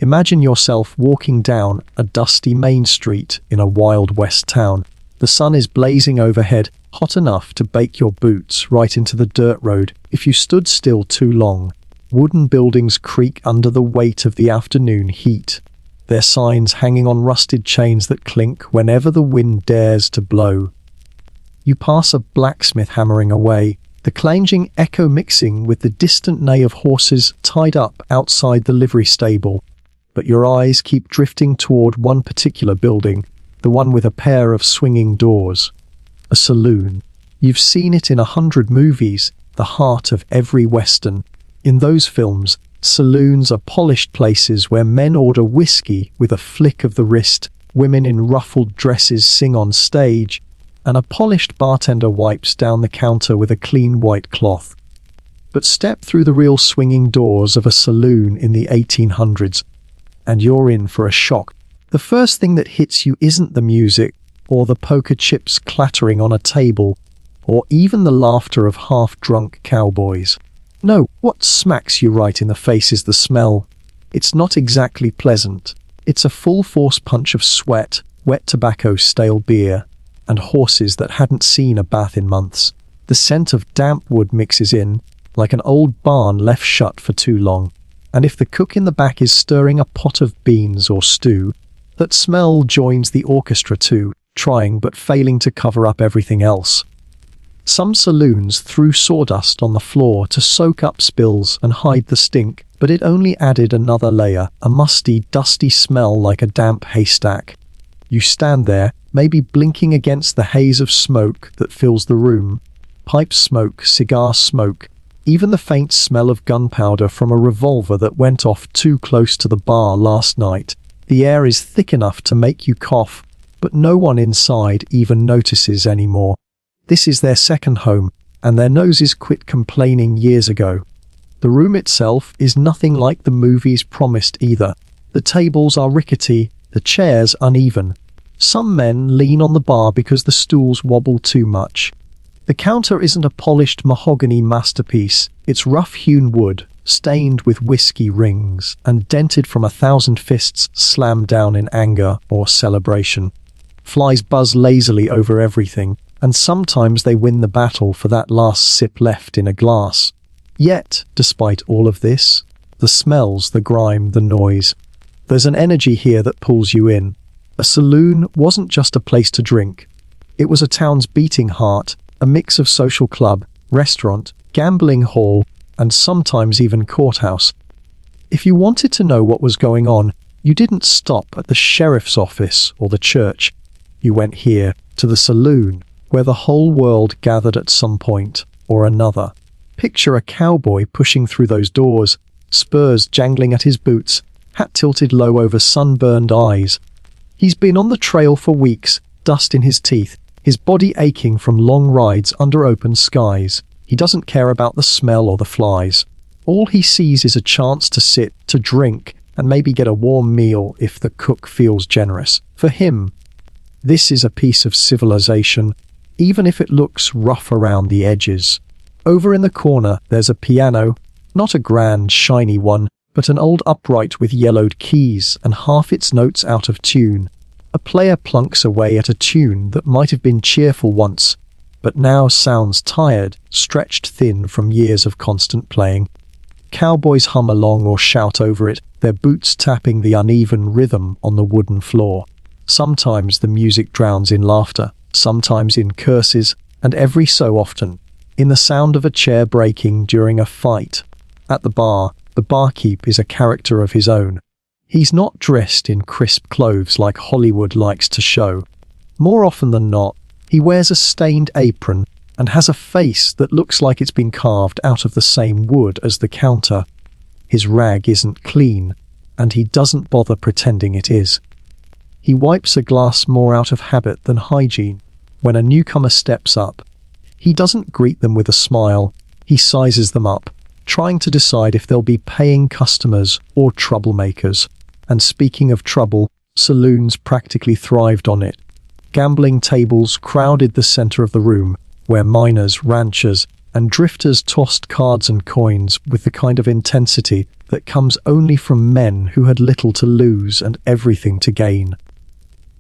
Imagine yourself walking down a dusty main street in a Wild West town. The sun is blazing overhead, hot enough to bake your boots right into the dirt road if you stood still too long. Wooden buildings creak under the weight of the afternoon heat, their signs hanging on rusted chains that clink whenever the wind dares to blow. You pass a blacksmith hammering away, the clanging echo mixing with the distant neigh of horses tied up outside the livery stable. But your eyes keep drifting toward one particular building, the one with a pair of swinging doors. A saloon. You've seen it in 100 movies, the heart of every Western. In those films, saloons are polished places where men order whiskey with a flick of the wrist, women in ruffled dresses sing on stage, and a polished bartender wipes down the counter with a clean white cloth. But step through the real swinging doors of a saloon in the 1800s, and you're in for a shock. The first thing that hits you isn't the music, or the poker chips clattering on a table, or even the laughter of half-drunk cowboys. No, what smacks you right in the face is the smell. It's not exactly pleasant. It's a full-force punch of sweat, wet tobacco, stale beer, and horses that hadn't seen a bath in months. The scent of damp wood mixes in, like an old barn left shut for too long. And if the cook in the back is stirring a pot of beans or stew, that smell joins the orchestra too, trying but failing to cover up everything else. Some saloons threw sawdust on the floor to soak up spills and hide the stink, but it only added another layer, a musty, dusty smell like a damp haystack. You stand there, maybe blinking against the haze of smoke that fills the room. Pipe smoke, cigar smoke, even the faint smell of gunpowder from a revolver that went off too close to the bar last night. The air is thick enough to make you cough, but no one inside even notices anymore. This is their second home, and their noses quit complaining years ago. The room itself is nothing like the movies promised either. The tables are rickety, the chairs uneven. Some men lean on the bar because the stools wobble too much. The counter isn't a polished mahogany masterpiece, it's rough-hewn wood, stained with whiskey rings, and dented from 1,000 fists slammed down in anger or celebration. Flies buzz lazily over everything, and sometimes they win the battle for that last sip left in a glass. Yet, despite all of this, the smells, the grime, the noise, there's an energy here that pulls you in. A saloon wasn't just a place to drink. It was a town's beating heart, a mix of social club, restaurant, gambling hall, and sometimes even courthouse. If you wanted to know what was going on, you didn't stop at the sheriff's office or the church. You went here, to the saloon, where the whole world gathered at some point or another. Picture a cowboy pushing through those doors, spurs jangling at his boots, hat tilted low over sunburned eyes. He's been on the trail for weeks, dust in his teeth, his body aching from long rides under open skies. He doesn't care about the smell or the flies. All he sees is a chance to sit, to drink, and maybe get a warm meal if the cook feels generous. For him, this is a piece of civilization, even if it looks rough around the edges. Over in the corner, there's a piano, not a grand, shiny one, but an old upright with yellowed keys and half its notes out of tune. A player plunks away at a tune that might have been cheerful once, but now sounds tired, stretched thin from years of constant playing. Cowboys hum along or shout over it, their boots tapping the uneven rhythm on the wooden floor. Sometimes the music drowns in laughter, sometimes in curses, and every so often, in the sound of a chair breaking during a fight. At the bar, the barkeep is a character of his own. He's not dressed in crisp clothes like Hollywood likes to show. More often than not, he wears a stained apron and has a face that looks like it's been carved out of the same wood as the counter. His rag isn't clean, and he doesn't bother pretending it is. He wipes a glass more out of habit than hygiene. When a newcomer steps up, he doesn't greet them with a smile. He sizes them up, trying to decide if they'll be paying customers or troublemakers. And speaking of trouble, saloons practically thrived on it. Gambling tables crowded the center of the room, where miners, ranchers, and drifters tossed cards and coins with the kind of intensity that comes only from men who had little to lose and everything to gain.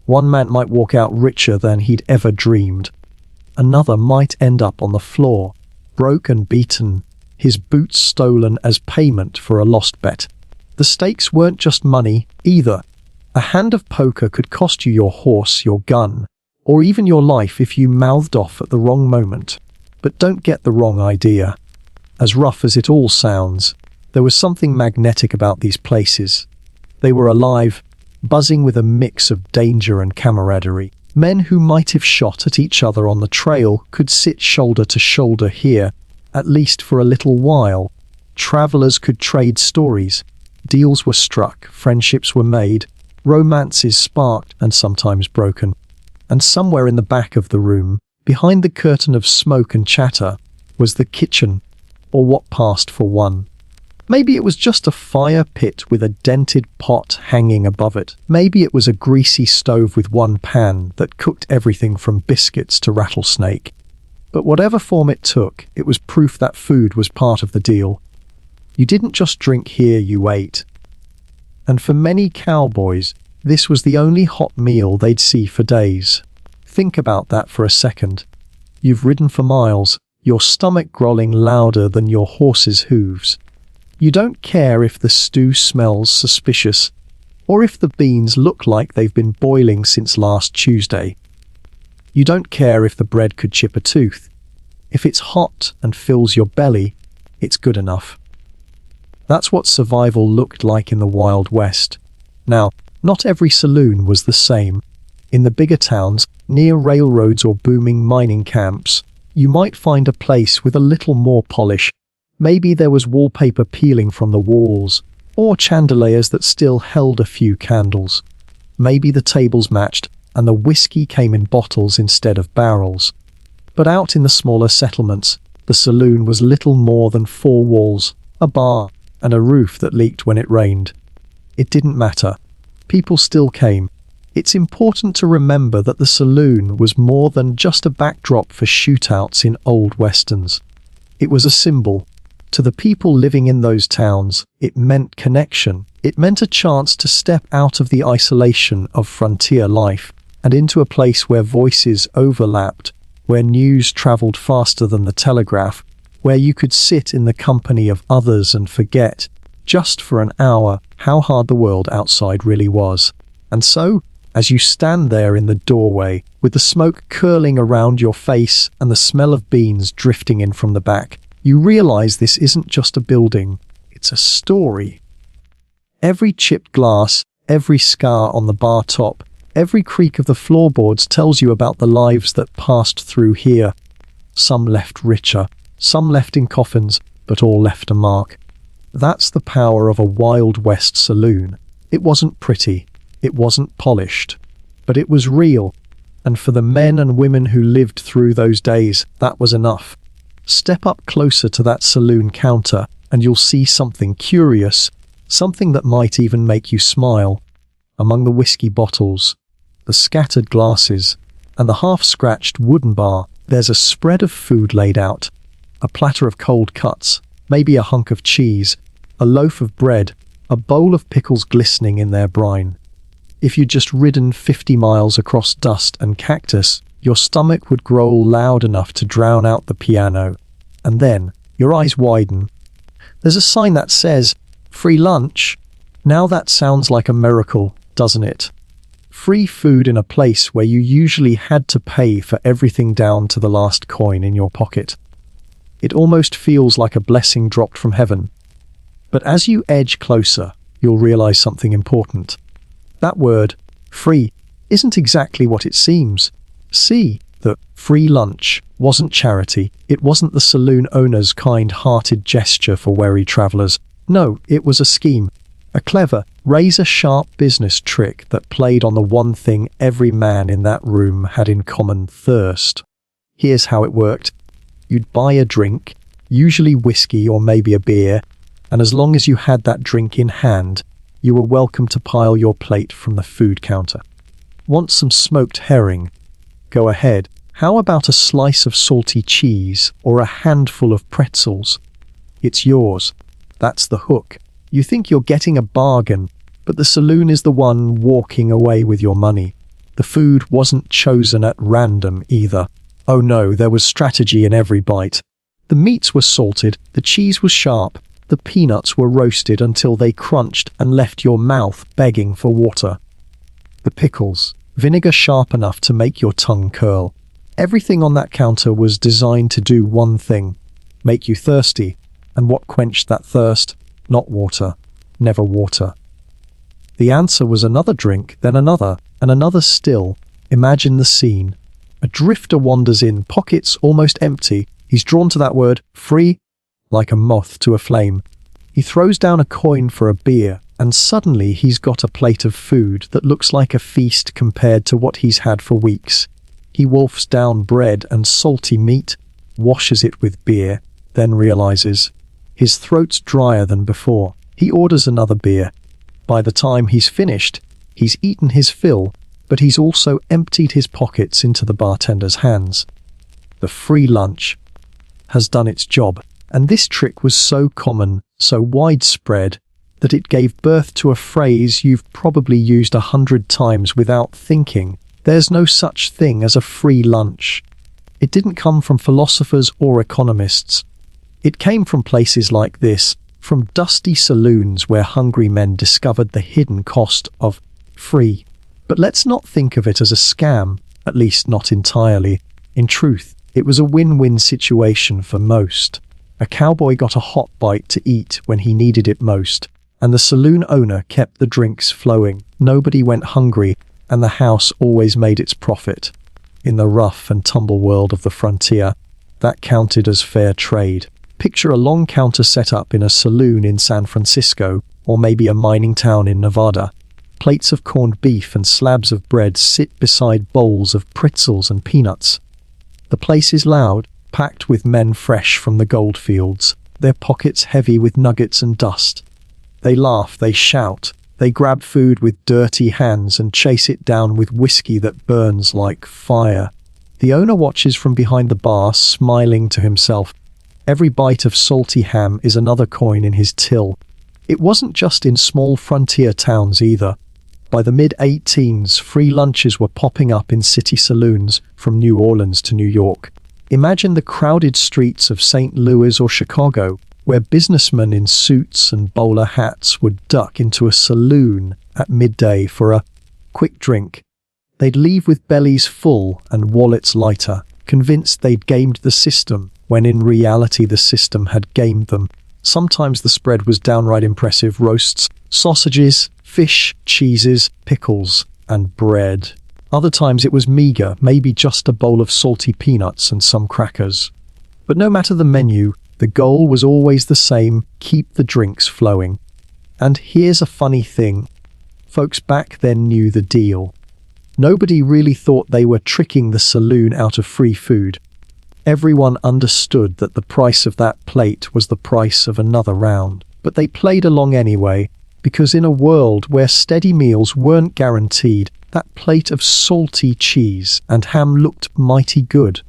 One man might walk out richer than he'd ever dreamed. Another might end up on the floor, broke and beaten, his boots stolen as payment for a lost bet. The stakes weren't just money, either. A hand of poker could cost you your horse, your gun, or even your life if you mouthed off at the wrong moment. But don't get the wrong idea. As rough as it all sounds, there was something magnetic about these places. They were alive, buzzing with a mix of danger and camaraderie. Men who might have shot at each other on the trail could sit shoulder to shoulder here, at least for a little while. Travelers could trade stories. Deals were struck, friendships were made, romances sparked and sometimes broken. And somewhere in the back of the room, behind the curtain of smoke and chatter, was the kitchen, or what passed for one. Maybe it was just a fire pit with a dented pot hanging above it. Maybe it was a greasy stove with one pan that cooked everything from biscuits to rattlesnake. But whatever form it took, it was proof that food was part of the deal. You didn't just drink here, you ate. And for many cowboys, this was the only hot meal they'd see for days. Think about that for a second. You've ridden for miles, your stomach growling louder than your horse's hooves. You don't care if the stew smells suspicious, or if the beans look like they've been boiling since last Tuesday. You don't care if the bread could chip a tooth. If it's hot and fills your belly, it's good enough. That's what survival looked like in the Wild West. Now, not every saloon was the same. In the bigger towns, near railroads or booming mining camps, you might find a place with a little more polish. Maybe there was wallpaper peeling from the walls, or chandeliers that still held a few candles. Maybe the tables matched, and the whiskey came in bottles instead of barrels. But out in the smaller settlements, the saloon was little more than four walls, a bar, and a roof that leaked when it rained. It didn't matter. People still came. It's important to remember that the saloon was more than just a backdrop for shootouts in old westerns. It was a symbol. To the people living in those towns, it meant connection. It meant a chance to step out of the isolation of frontier life and into a place where voices overlapped, where news traveled faster than the telegraph, where you could sit in the company of others and forget, just for an hour, how hard the world outside really was. And so, as you stand there in the doorway, with the smoke curling around your face and the smell of beans drifting in from the back, you realize this isn't just a building, it's a story. Every chipped glass, every scar on the bar top, every creak of the floorboards tells you about the lives that passed through here. Some left richer, some left in coffins, but all left a mark. That's the power of a Wild West saloon. It wasn't pretty, it wasn't polished, but it was real. And for the men and women who lived through those days, that was enough. Step up closer to that saloon counter and you'll see something curious, something that might even make you smile. Among the whiskey bottles, the scattered glasses, and the half-scratched wooden bar, there's a spread of food laid out. A platter of cold cuts, maybe a hunk of cheese, a loaf of bread, a bowl of pickles glistening in their brine. If you'd just ridden 50 miles across dust and cactus, your stomach would growl loud enough to drown out the piano. And then, your eyes widen. There's a sign that says, "Free lunch." Now that sounds like a miracle, doesn't it? Free food in a place where you usually had to pay for everything down to the last coin in your pocket. It almost feels like a blessing dropped from heaven. But as you edge closer, you'll realize something important. That word, free, isn't exactly what it seems. See, the free lunch wasn't charity. It wasn't the saloon owner's kind-hearted gesture for weary travelers. No, it was a scheme. A clever, razor-sharp business trick that played on the one thing every man in that room had in common: thirst. Here's how it worked. You'd buy a drink, usually whiskey or maybe a beer, and as long as you had that drink in hand, you were welcome to pile your plate from the food counter. Want some smoked herring? Go ahead. How about a slice of salty cheese or a handful of pretzels? It's yours. That's the hook. You think you're getting a bargain, but the saloon is the one walking away with your money. The food wasn't chosen at random either. Oh no, there was strategy in every bite. The meats were salted, the cheese was sharp, the peanuts were roasted until they crunched and left your mouth begging for water. The pickles, vinegar sharp enough to make your tongue curl. Everything on that counter was designed to do one thing: make you thirsty. And what quenched that thirst? Not water. Never water. The answer was another drink, then another, and another still. Imagine the scene. A drifter wanders in, pockets almost empty. He's drawn to that word, free, like a moth to a flame. He throws down a coin for a beer, and suddenly he's got a plate of food that looks like a feast compared to what he's had for weeks. He wolfs down bread and salty meat, washes it with beer, then realizes his throat's drier than before. He orders another beer. By the time he's finished, he's eaten his fill, but he's also emptied his pockets into the bartender's hands. The free lunch has done its job, and this trick was so common, so widespread, that it gave birth to a phrase you've probably used 100 times without thinking. There's no such thing as a free lunch. It didn't come from philosophers or economists. It came from places like this, from dusty saloons where hungry men discovered the hidden cost of free. But let's not think of it as a scam, at least not entirely. In truth, it was a win-win situation for most. A cowboy got a hot bite to eat when he needed it most, and the saloon owner kept the drinks flowing. Nobody went hungry, and the house always made its profit. In the rough-and-tumble world of the frontier, that counted as fair trade. Picture a long counter set up in a saloon in San Francisco, or maybe a mining town in Nevada. Plates of corned beef and slabs of bread sit beside bowls of pretzels and peanuts. The place is loud, packed with men fresh from the gold fields, their pockets heavy with nuggets and dust. They laugh, they shout, they grab food with dirty hands and chase it down with whiskey that burns like fire. The owner watches from behind the bar, smiling to himself. Every bite of salty ham is another coin in his till. It wasn't just in small frontier towns either. By the mid-18s, free lunches were popping up in city saloons from New Orleans to New York. Imagine the crowded streets of St. Louis or Chicago, where businessmen in suits and bowler hats would duck into a saloon at midday for a quick drink. They'd leave with bellies full and wallets lighter, convinced they'd gamed the system, when in reality the system had gamed them. Sometimes the spread was downright impressive: roasts, sausages, fish, cheeses, pickles, and bread. Other times it was meager, maybe just a bowl of salty peanuts and some crackers. But no matter the menu, the goal was always the same: keep the drinks flowing. And here's a funny thing. Folks back then knew the deal. Nobody really thought they were tricking the saloon out of free food. Everyone understood that the price of that plate was the price of another round. But they played along anyway, because in a world where steady meals weren't guaranteed, that plate of salty cheese and ham looked mighty good.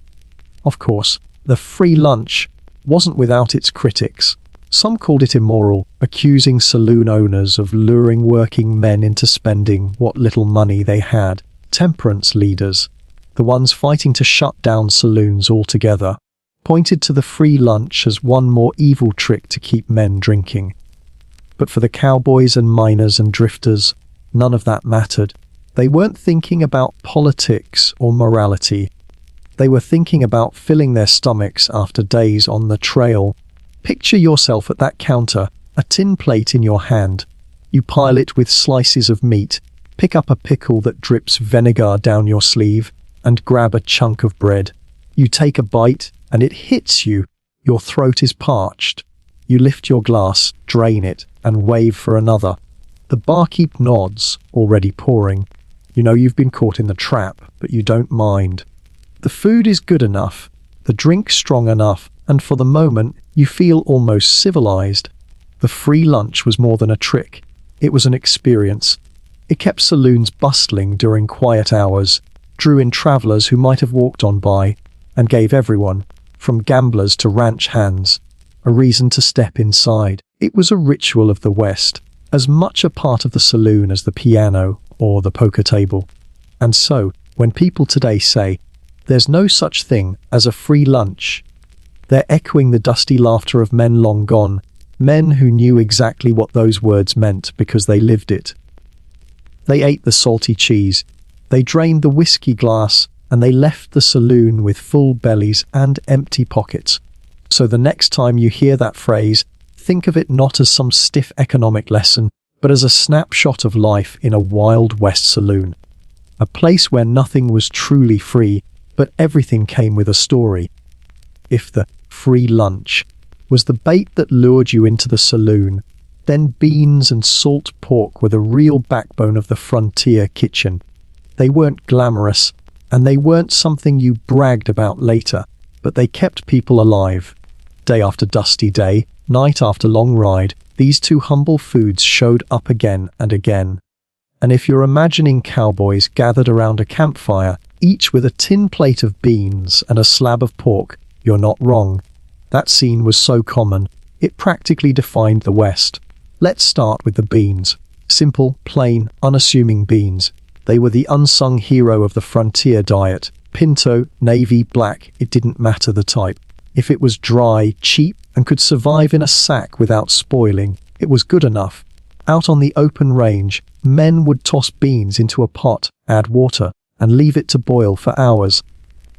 Of course, the free lunch wasn't without its critics. Some called it immoral, accusing saloon owners of luring working men into spending what little money they had. Temperance leaders, the ones fighting to shut down saloons altogether, pointed to the free lunch as one more evil trick to keep men drinking. But for the cowboys and miners and drifters, none of that mattered. They weren't thinking about politics or morality. They were thinking about filling their stomachs after days on the trail. Picture yourself at that counter, a tin plate in your hand. You pile it with slices of meat, pick up a pickle that drips vinegar down your sleeve, and grab a chunk of bread. You take a bite, and it hits you. Your throat is parched. You lift your glass, drain it, and wave for another. The barkeep nods, already pouring. You know you've been caught in the trap, but you don't mind. The food is good enough, the drink strong enough, and for the moment, you feel almost civilized. The free lunch was more than a trick. It was an experience. It kept saloons bustling during quiet hours, drew in travelers who might have walked on by, and gave everyone, from gamblers to ranch hands, a reason to step inside. It was a ritual of the West, as much a part of the saloon as the piano or the poker table. And so, when people today say, "There's no such thing as a free lunch," they're echoing the dusty laughter of men long gone, men who knew exactly what those words meant because they lived it. They ate the salty cheese, they drained the whiskey glass, and they left the saloon with full bellies and empty pockets. So the next time you hear that phrase, think of it not as some stiff economic lesson, but as a snapshot of life in a Wild West saloon. A place where nothing was truly free, but everything came with a story. If the free lunch was the bait that lured you into the saloon, then beans and salt pork were the real backbone of the frontier kitchen. They weren't glamorous, and they weren't something you bragged about later, but they kept people alive. Day after dusty day, night after long ride, these two humble foods showed up again and again. And if you're imagining cowboys gathered around a campfire, each with a tin plate of beans and a slab of pork, you're not wrong. That scene was so common, it practically defined the West. Let's start with the beans. Simple, plain, unassuming beans. They were the unsung hero of the frontier diet. Pinto, navy, black, it didn't matter the type. If it was dry, cheap, and could survive in a sack without spoiling, it was good enough. Out on the open range, men would toss beans into a pot, add water, and leave it to boil for hours.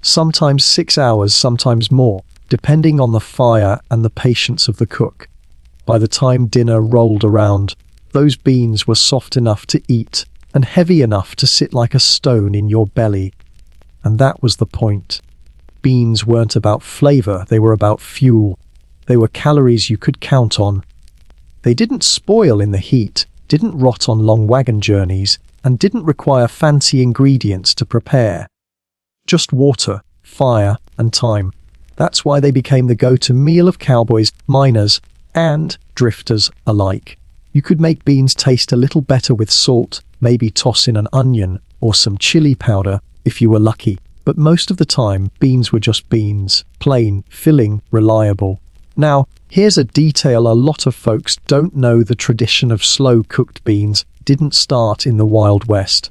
Sometimes 6 hours, sometimes more, depending on the fire and the patience of the cook. By the time dinner rolled around, those beans were soft enough to eat and heavy enough to sit like a stone in your belly. And that was the point. Beans weren't about flavor, they were about fuel. They were calories you could count on. They didn't spoil in the heat, didn't rot on long wagon journeys, and didn't require fancy ingredients to prepare. Just water, fire, and time. That's why they became the go-to meal of cowboys, miners, and drifters alike. You could make beans taste a little better with salt, maybe toss in an onion or some chili powder if you were lucky. But most of the time, beans were just beans, plain, filling, reliable. Now, here's a detail a lot of folks don't know: the tradition of slow-cooked beans didn't start in the Wild West.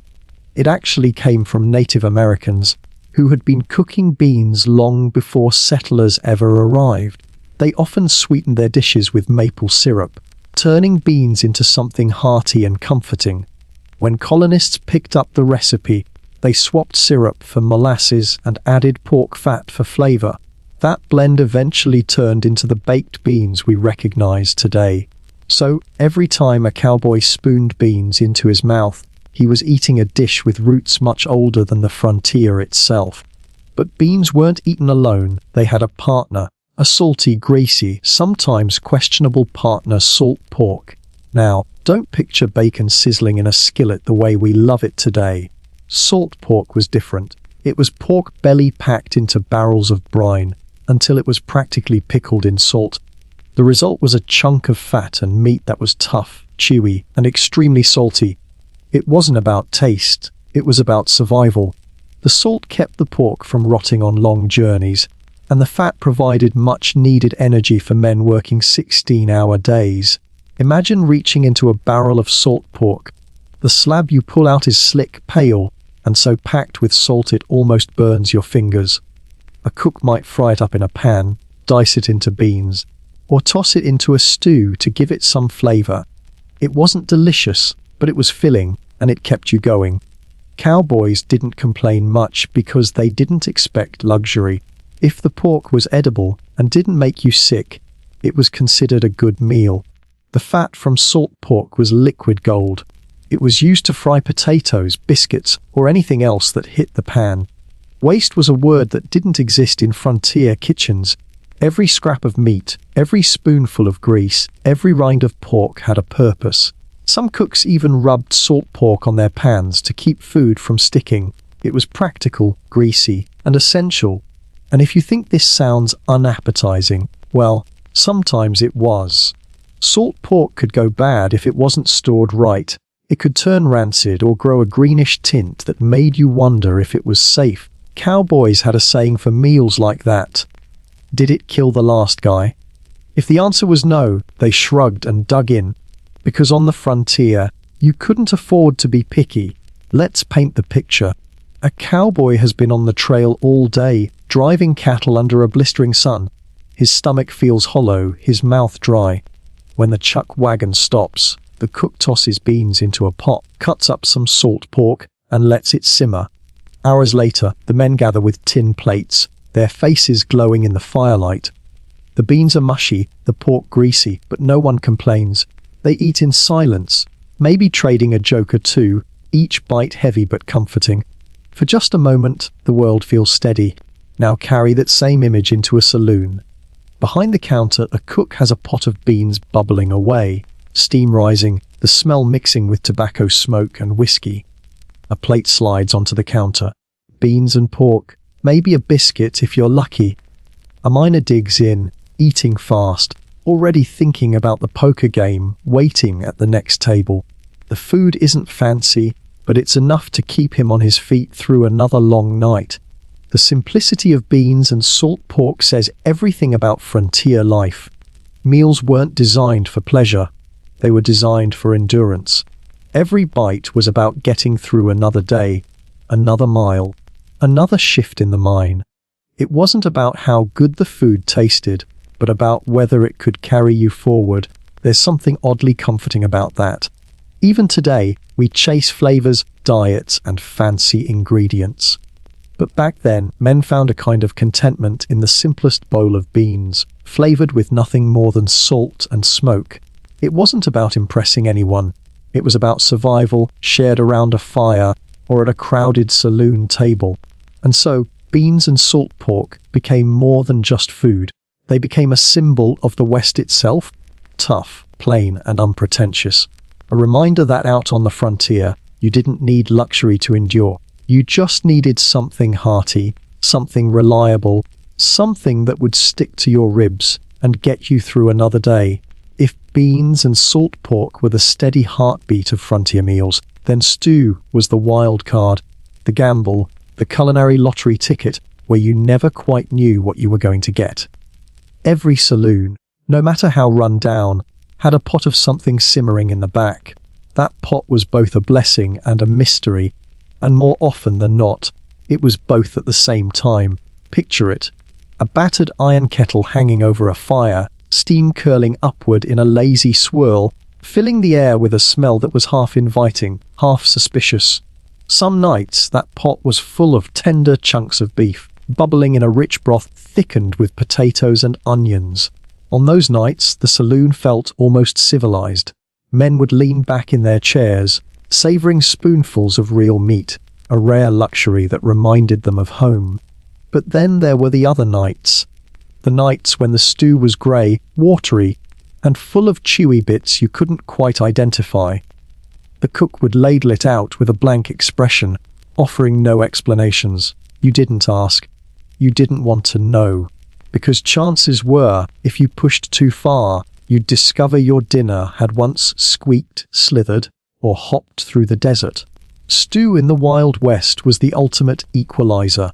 It actually came from Native Americans, who had been cooking beans long before settlers ever arrived. They often sweetened their dishes with maple syrup, turning beans into something hearty and comforting. When colonists picked up the recipe, they swapped syrup for molasses and added pork fat for flavor. That blend eventually turned into the baked beans we recognize today. So, every time a cowboy spooned beans into his mouth, he was eating a dish with roots much older than the frontier itself. But beans weren't eaten alone, they had a partner. A salty, greasy, sometimes questionable partner: salt pork. Now, don't picture bacon sizzling in a skillet the way we love it today. Salt pork was different. It was pork belly packed into barrels of brine until it was practically pickled in salt. The result was a chunk of fat and meat that was tough, chewy, and extremely salty. It wasn't about taste, it was about survival. The salt kept the pork from rotting on long journeys, and the fat provided much-needed energy for men working 16-hour days. Imagine reaching into a barrel of salt pork. The slab you pull out is slick, pale, and so packed with salt it almost burns your fingers. A cook might fry it up in a pan, dice it into beans, or toss it into a stew to give it some flavor. It wasn't delicious, but it was filling, and it kept you going. Cowboys didn't complain much because they didn't expect luxury. If the pork was edible and didn't make you sick, it was considered a good meal. The fat from salt pork was liquid gold. It was used to fry potatoes, biscuits, or anything else that hit the pan. Waste was a word that didn't exist in frontier kitchens. Every scrap of meat, every spoonful of grease, every rind of pork had a purpose. Some cooks even rubbed salt pork on their pans to keep food from sticking. It was practical, greasy, and essential. And if you think this sounds unappetizing, well, sometimes it was. Salt pork could go bad if it wasn't stored right. It could turn rancid or grow a greenish tint that made you wonder if it was safe. Cowboys had a saying for meals like that: did it kill the last guy? If the answer was no, they shrugged and dug in. Because on the frontier, you couldn't afford to be picky. Let's paint the picture. A cowboy has been on the trail all day, driving cattle under a blistering sun. His stomach feels hollow, his mouth dry. When the chuck wagon stops, the cook tosses beans into a pot, cuts up some salt pork, and lets it simmer. Hours later, the men gather with tin plates, their faces glowing in the firelight. The beans are mushy, the pork greasy, but no one complains. They eat in silence, maybe trading a joke or two, each bite heavy but comforting. For just a moment, the world feels steady. Now carry that same image into a saloon. Behind the counter, a cook has a pot of beans bubbling away, steam rising, the smell mixing with tobacco smoke and whiskey. A plate slides onto the counter. Beans and pork, maybe a biscuit if you're lucky. A miner digs in, eating fast, already thinking about the poker game, waiting at the next table. The food isn't fancy, but it's enough to keep him on his feet through another long night. The simplicity of beans and salt pork says everything about frontier life. Meals weren't designed for pleasure. They were designed for endurance. Every bite was about getting through another day, another mile, another shift in the mine. It wasn't about how good the food tasted, but about whether it could carry you forward. There's something oddly comforting about that. Even today, we chase flavors, diets, and fancy ingredients. But back then, men found a kind of contentment in the simplest bowl of beans, flavored with nothing more than salt and smoke. It wasn't about impressing anyone. It was about survival, shared around a fire or at a crowded saloon table. And so, beans and salt pork became more than just food. They became a symbol of the West itself, tough, plain, and unpretentious. A reminder that out on the frontier, you didn't need luxury to endure. You just needed something hearty, something reliable, something that would stick to your ribs and get you through another day. If beans and salt pork were the steady heartbeat of frontier meals, then stew was the wild card, the gamble, the culinary lottery ticket where you never quite knew what you were going to get. Every saloon, no matter how run down, had a pot of something simmering in the back. That pot was both a blessing and a mystery, and more often than not, it was both at the same time. Picture it. A battered iron kettle hanging over a fire, steam curling upward in a lazy swirl, filling the air with a smell that was half inviting, half suspicious. Some nights, that pot was full of tender chunks of beef, bubbling in a rich broth thickened with potatoes and onions. On those nights, the saloon felt almost civilized. Men would lean back in their chairs, savoring spoonfuls of real meat, a rare luxury that reminded them of home. But then there were the other nights. The nights when the stew was grey, watery, and full of chewy bits you couldn't quite identify. The cook would ladle it out with a blank expression, offering no explanations. You didn't ask. You didn't want to know. Because chances were, if you pushed too far, you'd discover your dinner had once squeaked, slithered, or hopped through the desert. Stew in the Wild West was the ultimate equalizer.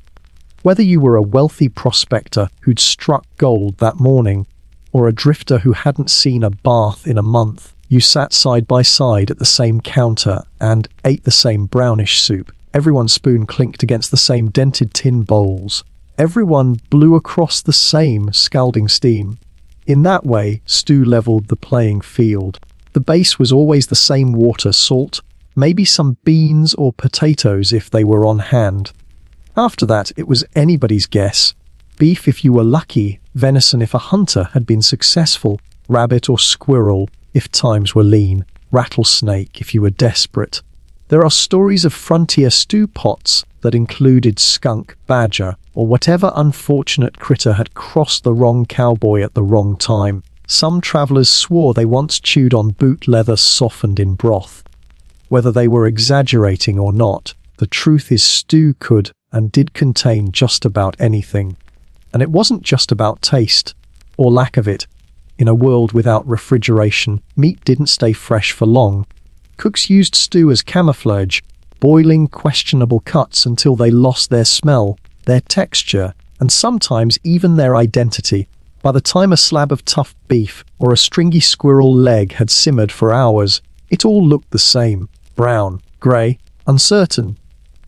Whether you were a wealthy prospector who'd struck gold that morning, or a drifter who hadn't seen a bath in a month, you sat side by side at the same counter and ate the same brownish soup. Everyone's spoon clinked against the same dented tin bowls. Everyone blew across the same scalding steam. In that way, stew leveled the playing field. The base was always the same water, salt, maybe some beans or potatoes if they were on hand. After that, it was anybody's guess. Beef if you were lucky, venison if a hunter had been successful, rabbit or squirrel if times were lean, rattlesnake if you were desperate. There are stories of frontier stew pots that included skunk, badger, or whatever unfortunate critter had crossed the wrong cowboy at the wrong time. Some travelers swore they once chewed on boot leather softened in broth. Whether they were exaggerating or not, the truth is stew could and did contain just about anything. And it wasn't just about taste, or lack of it. In a world without refrigeration, meat didn't stay fresh for long. Cooks used stew as camouflage, boiling questionable cuts until they lost their smell, their texture, and sometimes even their identity. By the time a slab of tough beef or a stringy squirrel leg had simmered for hours, it all looked the same: brown, grey, uncertain.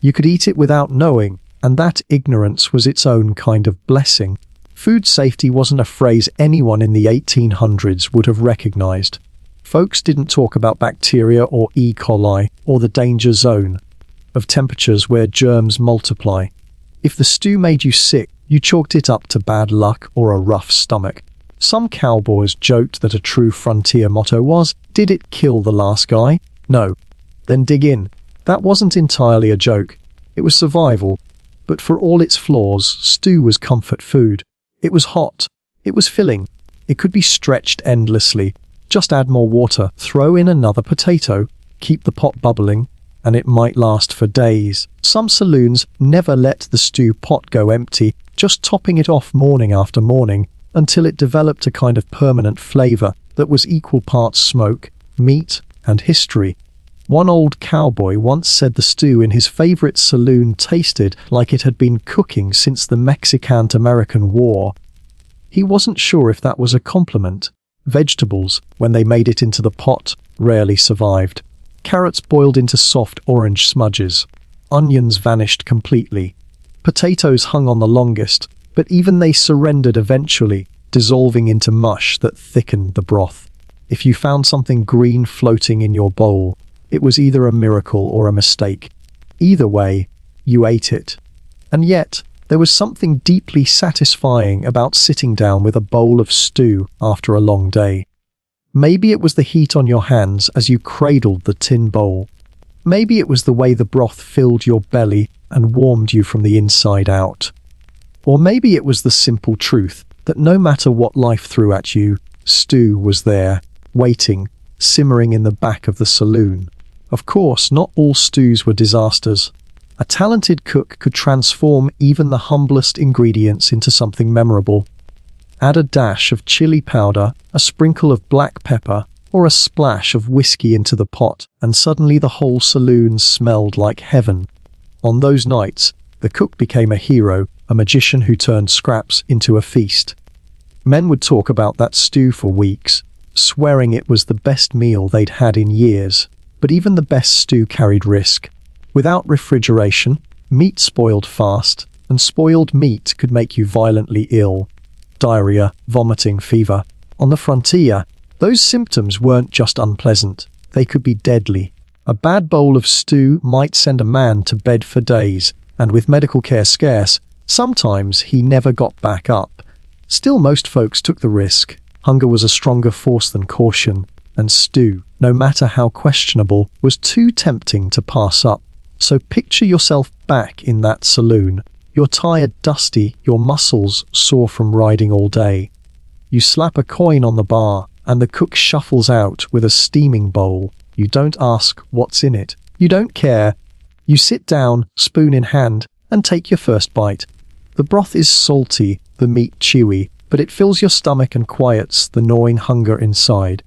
You could eat it without knowing, and that ignorance was its own kind of blessing. Food safety wasn't a phrase anyone in the 1800s would have recognized. Folks didn't talk about bacteria or E. coli or the danger zone of temperatures where germs multiply. If the stew made you sick, you chalked it up to bad luck or a rough stomach. Some cowboys joked that a true frontier motto was, "Did it kill the last guy? No. Then dig in." That wasn't entirely a joke. It was survival. But for all its flaws, stew was comfort food. It was hot. It was filling. It could be stretched endlessly. Just add more water, throw in another potato, keep the pot bubbling, and it might last for days. Some saloons never let the stew pot go empty, just topping it off morning after morning until it developed a kind of permanent flavor that was equal parts smoke, meat, and history. One old cowboy once said the stew in his favorite saloon tasted like it had been cooking since the Mexican-American War. He wasn't sure if that was a compliment. Vegetables, when they made it into the pot, rarely survived. Carrots boiled into soft orange smudges. Onions vanished completely. Potatoes hung on the longest, but even they surrendered eventually, dissolving into mush that thickened the broth. If you found something green floating in your bowl, it was either a miracle or a mistake. Either way, you ate it. And yet, there was something deeply satisfying about sitting down with a bowl of stew after a long day. Maybe it was the heat on your hands as you cradled the tin bowl. Maybe it was the way the broth filled your belly and warmed you from the inside out. Or maybe it was the simple truth that no matter what life threw at you, stew was there, waiting, simmering in the back of the saloon. Of course, not all stews were disasters. A talented cook could transform even the humblest ingredients into something memorable. Add a dash of chili powder, a sprinkle of black pepper, or a splash of whiskey into the pot, and suddenly the whole saloon smelled like heaven. On those nights, the cook became a hero, a magician who turned scraps into a feast. Men would talk about that stew for weeks, swearing it was the best meal they'd had in years. But even the best stew carried risk. Without refrigeration, meat spoiled fast, and spoiled meat could make you violently ill. Diarrhea, vomiting, fever. On the frontier, those symptoms weren't just unpleasant, they could be deadly. A bad bowl of stew might send a man to bed for days, and with medical care scarce, sometimes he never got back up. Still, most folks took the risk. Hunger was a stronger force than caution, and stew, no matter how questionable, was too tempting to pass up. So picture yourself back in that saloon. You're tired, dusty, your muscles sore from riding all day. You slap a coin on the bar, and the cook shuffles out with a steaming bowl. You don't ask what's in it. You don't care. You sit down, spoon in hand, and take your first bite. The broth is salty, the meat chewy, but it fills your stomach and quiets the gnawing hunger inside.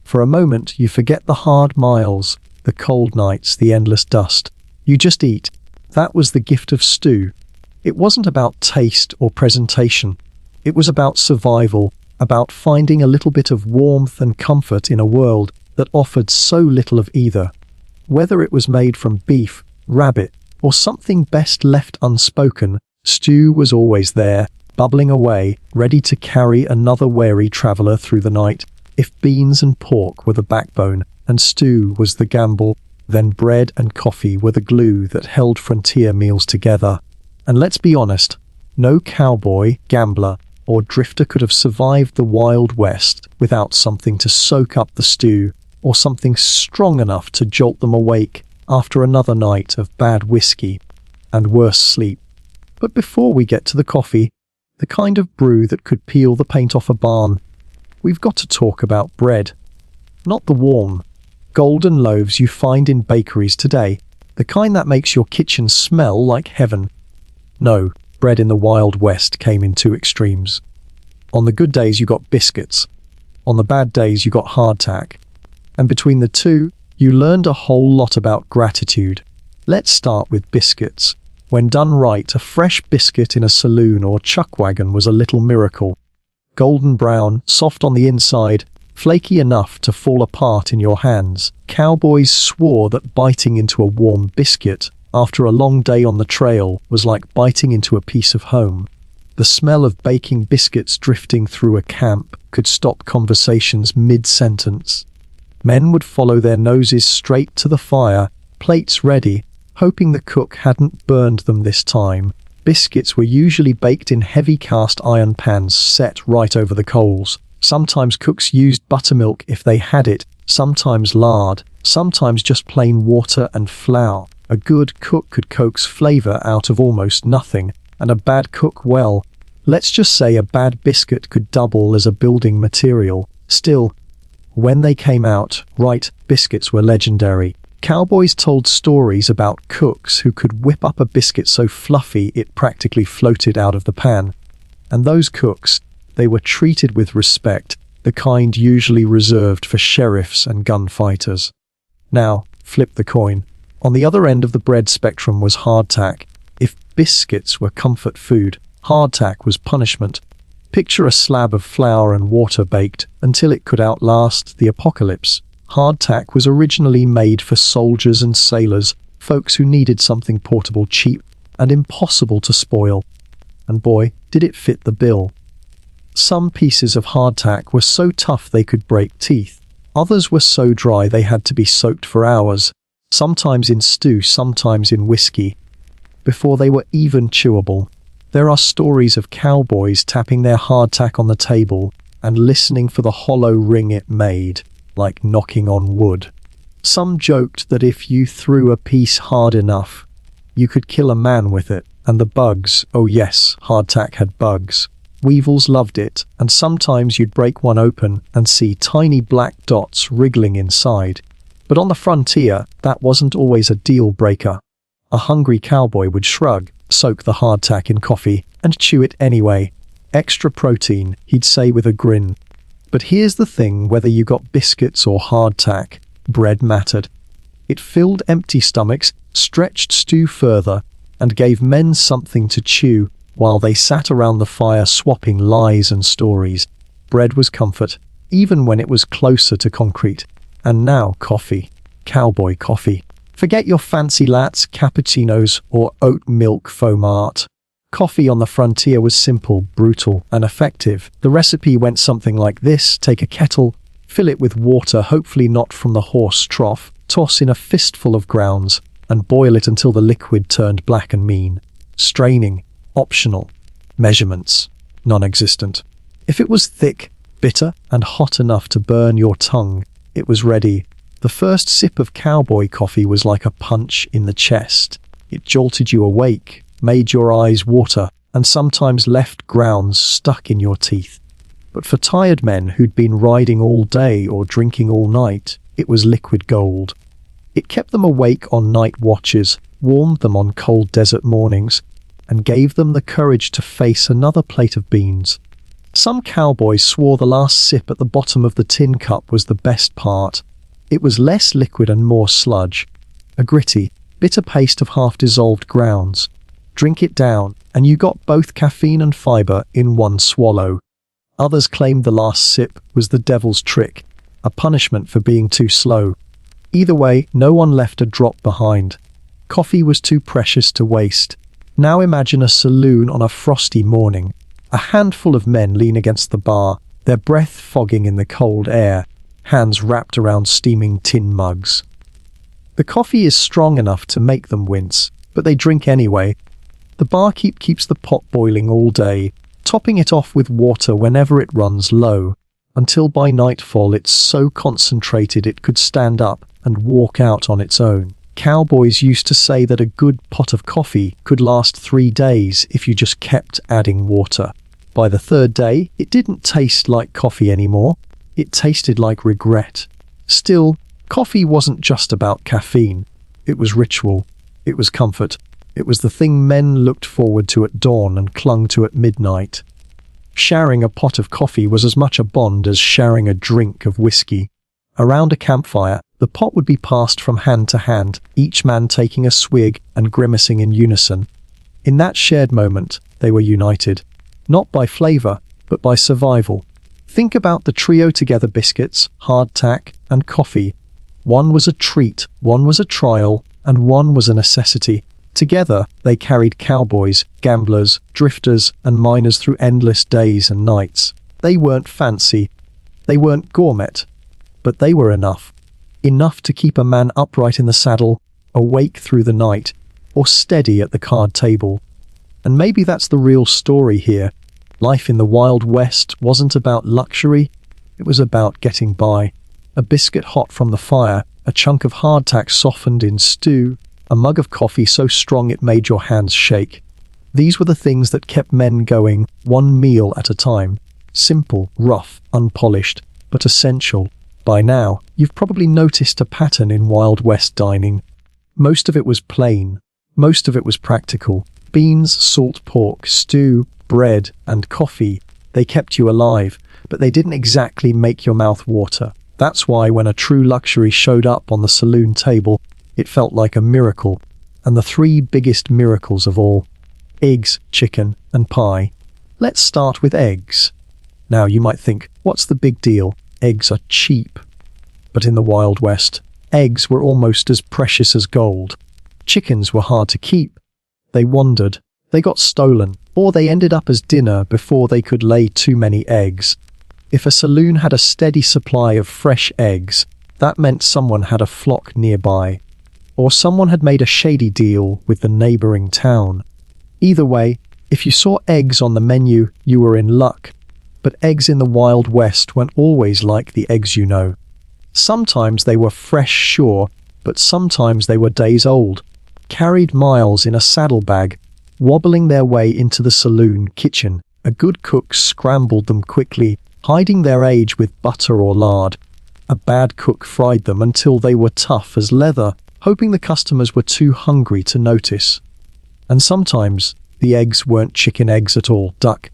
For a moment, you forget the hard miles, the cold nights, the endless dust. You just eat. That was the gift of stew. It wasn't about taste or presentation. It was about survival, about finding a little bit of warmth and comfort in a world that offered so little of either. Whether it was made from beef, rabbit, or something best left unspoken, stew was always there, bubbling away, ready to carry another wary traveller through the night. If beans and pork were the backbone, and stew was the gamble, then bread and coffee were the glue that held frontier meals together. And let's be honest, no cowboy, gambler, or drifter could have survived the Wild West without something to soak up the stew, or something strong enough to jolt them awake after another night of bad whiskey and worse sleep. But before we get to the coffee, the kind of brew that could peel the paint off a barn, we've got to talk about bread. Not the warm, golden loaves you find in bakeries today, the kind that makes your kitchen smell like heaven. No, bread in the Wild West came in two extremes. On the good days you got biscuits. On the bad days you got hardtack. And between the two, you learned a whole lot about gratitude. Let's start with biscuits. When done right, a fresh biscuit in a saloon or chuckwagon was a little miracle. golden brown, soft on the inside, flaky enough to fall apart in your hands. Cowboys swore that biting into a warm biscuit after a long day on the trail was like biting into a piece of home. The smell of baking biscuits drifting through a camp could stop conversations mid-sentence. Men would follow their noses straight to the fire, plates ready, hoping the cook hadn't burned them this time. Biscuits were usually baked in heavy cast iron pans set right over the coals. Sometimes cooks used buttermilk if they had it, sometimes lard, sometimes just plain water and flour. A good cook could coax flavor out of almost nothing, and a bad cook, well, let's just say a bad biscuit could double as a building material. Still, when they came out, right, biscuits were legendary. Cowboys told stories about cooks who could whip up a biscuit so fluffy it practically floated out of the pan. And those cooks, they were treated with respect, the kind usually reserved for sheriffs and gunfighters. Now, flip the coin. On the other end of the bread spectrum was hardtack. If biscuits were comfort food, hardtack was punishment. Picture a slab of flour and water baked until it could outlast the apocalypse. Hardtack was originally made for soldiers and sailors, folks who needed something portable, cheap, and impossible to spoil. And boy, did it fit the bill. Some pieces of hardtack were so tough they could break teeth. Others were so dry they had to be soaked for hours, sometimes in stew, sometimes in whiskey, before they were even chewable. There are stories of cowboys tapping their hardtack on the table and listening for the hollow ring it made, like knocking on wood. Some joked that if you threw a piece hard enough, you could kill a man with it. And the bugs, oh yes, hardtack had bugs. Weevils loved it, and sometimes you'd break one open and see tiny black dots wriggling inside. But on the frontier, that wasn't always a deal breaker. A hungry cowboy would shrug, soak the hardtack in coffee, and chew it anyway. Extra protein, he'd say with a grin. But here's the thing, whether you got biscuits or hardtack, bread mattered. It filled empty stomachs, stretched stew further, and gave men something to chew while they sat around the fire swapping lies and stories. Bread was comfort, even when it was closer to concrete. And now coffee. Cowboy coffee. Forget your fancy lattes, cappuccinos, or oat milk foam art. Coffee on the frontier was simple, brutal, and effective. The recipe went something like this. Take a kettle, fill it with water, hopefully not from the horse trough, toss in a fistful of grounds, and boil it until the liquid turned black and mean. Straining, optional. Measurements, non-existent. If it was thick, bitter, and hot enough to burn your tongue, it was ready. The first sip of cowboy coffee was like a punch in the chest. It jolted you awake, made your eyes water, and sometimes left grounds stuck in your teeth. But for tired men who'd been riding all day or drinking all night, it was liquid gold. It kept them awake on night watches, warmed them on cold desert mornings, and gave them the courage to face another plate of beans. Some cowboys swore the last sip at the bottom of the tin cup was the best part. It was less liquid and more sludge, a gritty, bitter paste of half-dissolved grounds. Drink it down, and you got both caffeine and fiber in one swallow. Others claimed the last sip was the devil's trick, a punishment for being too slow. Either way, no one left a drop behind. Coffee was too precious to waste. Now imagine a saloon on a frosty morning. A handful of men lean against the bar, their breath fogging in the cold air, hands wrapped around steaming tin mugs. The coffee is strong enough to make them wince, but they drink anyway. The barkeep keeps the pot boiling all day, topping it off with water whenever it runs low, until by nightfall it's so concentrated it could stand up and walk out on its own. Cowboys used to say that a good pot of coffee could last 3 days if you just kept adding water. By the third day, it didn't taste like coffee anymore. It tasted like regret. Still, coffee wasn't just about caffeine. It was ritual. It was comfort. It was the thing men looked forward to at dawn and clung to at midnight. Sharing a pot of coffee was as much a bond as sharing a drink of whiskey. Around a campfire, the pot would be passed from hand to hand, each man taking a swig and grimacing in unison. In that shared moment, they were united, not by flavor, but by survival. Think about the trio together: biscuits, hardtack, and coffee. One was a treat, one was a trial, and one was a necessity. Together, they carried cowboys, gamblers, drifters, and miners through endless days and nights. They weren't fancy, they weren't gourmet, but they were enough. Enough to keep a man upright in the saddle, awake through the night, or steady at the card table. And maybe that's the real story here. Life in the Wild West wasn't about luxury, it was about getting by. A biscuit hot from the fire, a chunk of hardtack softened in stew, a mug of coffee so strong it made your hands shake. These were the things that kept men going, one meal at a time. Simple, rough, unpolished, but essential. By now, you've probably noticed a pattern in Wild West dining. Most of it was plain. Most of it was practical. Beans, salt pork, stew, bread, and coffee. They kept you alive, but they didn't exactly make your mouth water. That's why when a true luxury showed up on the saloon table, it felt like a miracle. And the three biggest miracles of all: eggs, chicken, and pie. Let's start with eggs. Now you might think, what's the big deal? Eggs are cheap. But in the Wild West, eggs were almost as precious as gold. Chickens were hard to keep. They wandered, they got stolen, or they ended up as dinner before they could lay too many eggs. If a saloon had a steady supply of fresh eggs, that meant someone had a flock nearby, or someone had made a shady deal with the neighboring town. Either way, if you saw eggs on the menu, you were in luck. But eggs in the Wild West weren't always like the eggs you know. Sometimes they were fresh, sure, but sometimes they were days old, carried miles in a saddlebag, wobbling their way into the saloon kitchen. A good cook scrambled them quickly, hiding their age with butter or lard. A bad cook fried them until they were tough as leather, hoping the customers were too hungry to notice. And sometimes the eggs weren't chicken eggs at all: duck,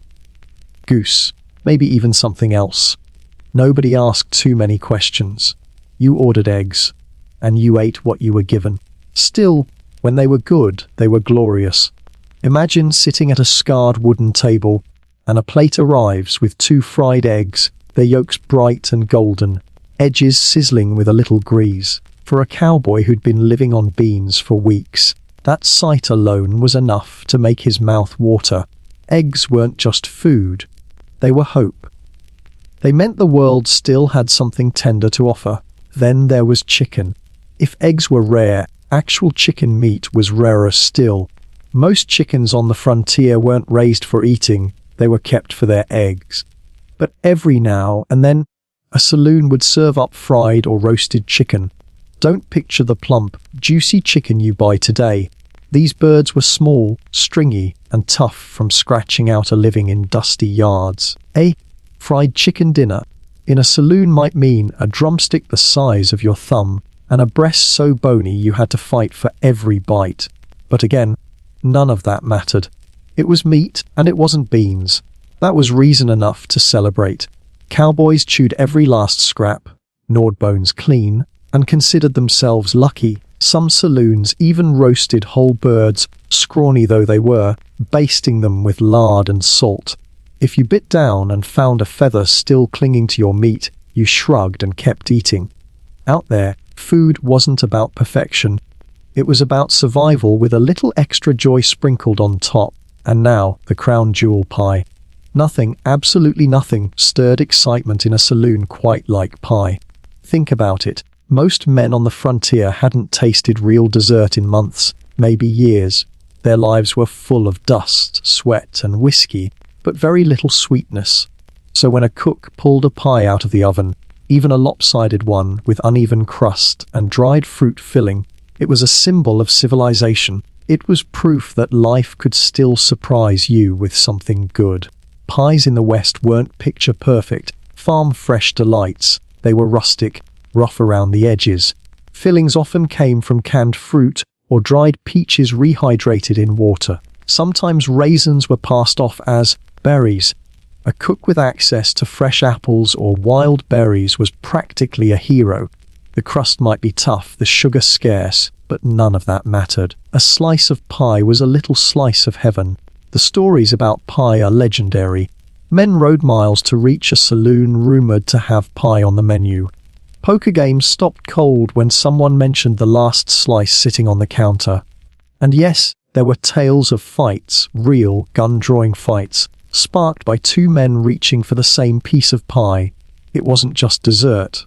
goose, maybe even something else. Nobody asked too many questions. You ordered eggs, and you ate what you were given. Still, when they were good, they were glorious. Imagine sitting at a scarred wooden table, and a plate arrives with 2 fried eggs, their yolks bright and golden, edges sizzling with a little grease. For a cowboy who'd been living on beans for weeks, that sight alone was enough to make his mouth water. Eggs weren't just food, they were hope. They meant the world still had something tender to offer. Then there was chicken. If eggs were rare, actual chicken meat was rarer still. Most chickens on the frontier weren't raised for eating, they were kept for their eggs. But every now and then, a saloon would serve up fried or roasted chicken. Don't picture the plump, juicy chicken you buy today. These birds were small, stringy, and tough from scratching out a living in dusty yards. A fried chicken dinner in a saloon might mean a drumstick the size of your thumb and a breast so bony you had to fight for every bite. But again, none of that mattered. It was meat and it wasn't beans. That was reason enough to celebrate. Cowboys chewed every last scrap, gnawed bones clean, and considered themselves lucky. Some saloons even roasted whole birds, scrawny though they were, basting them with lard and salt. If you bit down and found a feather still clinging to your meat, you shrugged and kept eating. Out there, food wasn't about perfection. It was about survival with a little extra joy sprinkled on top. And now, the crown jewel: pie. Nothing, absolutely nothing, stirred excitement in a saloon quite like pie. Think about it. Most men on the frontier hadn't tasted real dessert in months, maybe years. Their lives were full of dust, sweat, and whiskey, but very little sweetness. So when a cook pulled a pie out of the oven, even a lopsided one with uneven crust and dried fruit filling, it was a symbol of civilization. It was proof that life could still surprise you with something good. Pies in the West weren't picture-perfect, farm-fresh delights. They were rustic, rough around the edges. Fillings often came from canned fruit or dried peaches rehydrated in water. Sometimes raisins were passed off as berries. A cook with access to fresh apples or wild berries was practically a hero. The crust might be tough, the sugar scarce, but none of that mattered. A slice of pie was a little slice of heaven. The stories about pie are legendary. Men rode miles to reach a saloon rumored to have pie on the menu. Poker games stopped cold when someone mentioned the last slice sitting on the counter. And yes, there were tales of fights, real gun-drawing fights, sparked by two men reaching for the same piece of pie. It wasn't just dessert.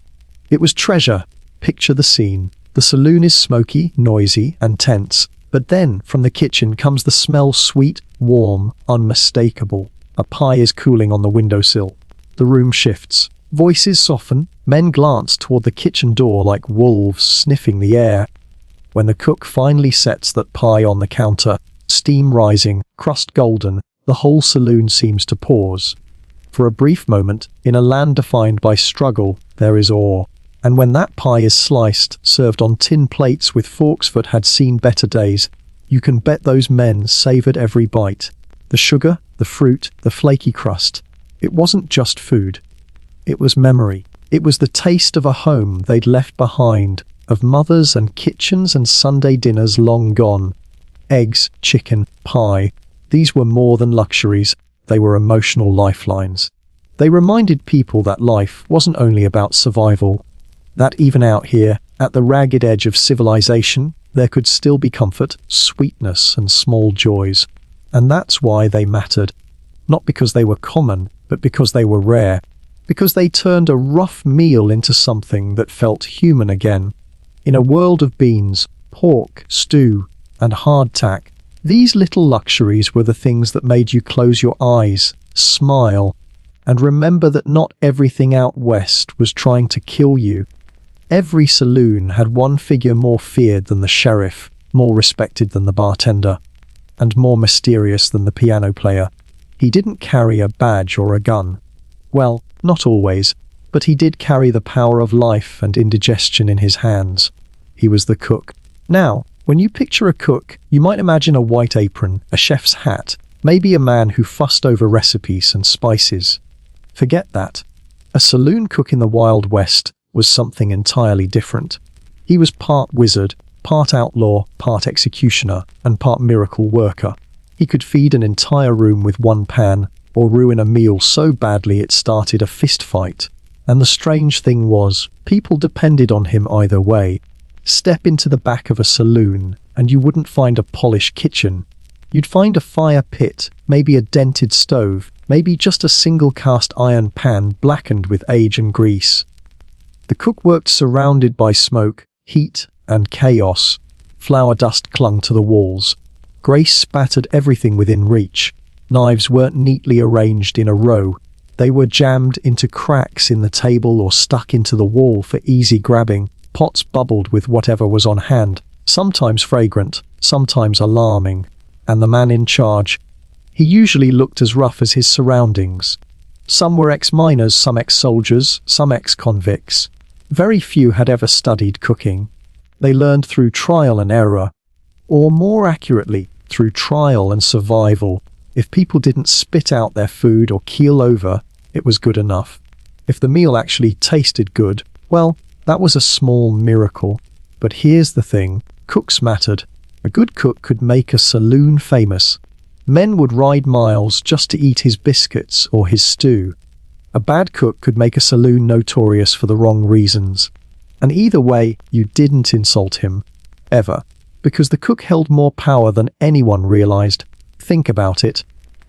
It was treasure. Picture the scene. The saloon is smoky, noisy, and tense. But then, from the kitchen comes the smell sweet, warm, unmistakable. A pie is cooling on the windowsill. The room shifts. Voices soften. Men glance toward the kitchen door like wolves sniffing the air. When the cook finally sets that pie on the counter, steam rising, crust golden, the whole saloon seems to pause. For a brief moment, in a land defined by struggle, there is awe. And when that pie is sliced, served on tin plates with forks that had seen better days, you can bet those men savored every bite. The sugar, the fruit, the flaky crust. It wasn't just food. It was memory. It was the taste of a home they'd left behind, of mothers and kitchens and Sunday dinners long gone. Eggs, chicken, pie. These were more than luxuries. They were emotional lifelines. They reminded people that life wasn't only about survival. That even out here, at the ragged edge of civilization, there could still be comfort, sweetness, and small joys. And that's why they mattered. Not because they were common, but because they were rare. Because they turned a rough meal into something that felt human again. In a world of beans, pork, stew, and hardtack, these little luxuries were the things that made you close your eyes, smile, and remember that not everything out west was trying to kill you. Every saloon had one figure more feared than the sheriff, more respected than the bartender, and more mysterious than the piano player. He didn't carry a badge or a gun. Well, not always, but he did carry the power of life and indigestion in his hands. He was the cook. Now, when you picture a cook, you might imagine a white apron, a chef's hat, maybe a man who fussed over recipes and spices. Forget that. A saloon cook in the Wild West was something entirely different. He was part wizard, part outlaw, part executioner, and part miracle worker. He could feed an entire room with one pan, or ruin a meal so badly it started a fist fight. And the strange thing was, people depended on him either way. Step into the back of a saloon, and you wouldn't find a polished kitchen. You'd find a fire pit, maybe a dented stove, maybe just a single cast iron pan blackened with age and grease. The cook worked surrounded by smoke, heat, and chaos. Flour dust clung to the walls. Grease spattered everything within reach. Knives weren't neatly arranged in a row. They were jammed into cracks in the table or stuck into the wall for easy grabbing. Pots bubbled with whatever was on hand, sometimes fragrant, sometimes alarming. And the man in charge, he usually looked as rough as his surroundings. Some were ex-miners, some ex-soldiers, some ex-convicts. Very few had ever studied cooking. They learned through trial and error, or more accurately, through trial and survival. If people didn't spit out their food or keel over, it was good enough. If the meal actually tasted good, well, that was a small miracle. But here's the thing, cooks mattered. A good cook could make a saloon famous. Men would ride miles just to eat his biscuits or his stew. A bad cook could make a saloon notorious for the wrong reasons. And either way, you didn't insult him. Ever. Because the cook held more power than anyone realized. Think about it.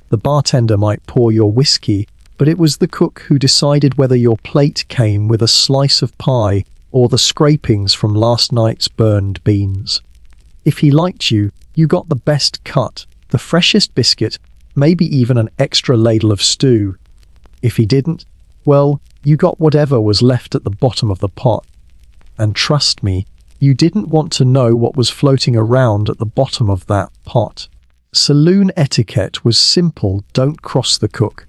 The bartender might pour your whiskey, but it was the cook who decided whether your plate came with a slice of pie or the scrapings from last night's burned beans. If he liked you, you got the best cut, the freshest biscuit, maybe even an extra ladle of stew. If he didn't, well, you got whatever was left at the bottom of the pot. And trust me, you didn't want to know what was floating around at the bottom of that pot. Saloon etiquette was simple: don't cross the cook.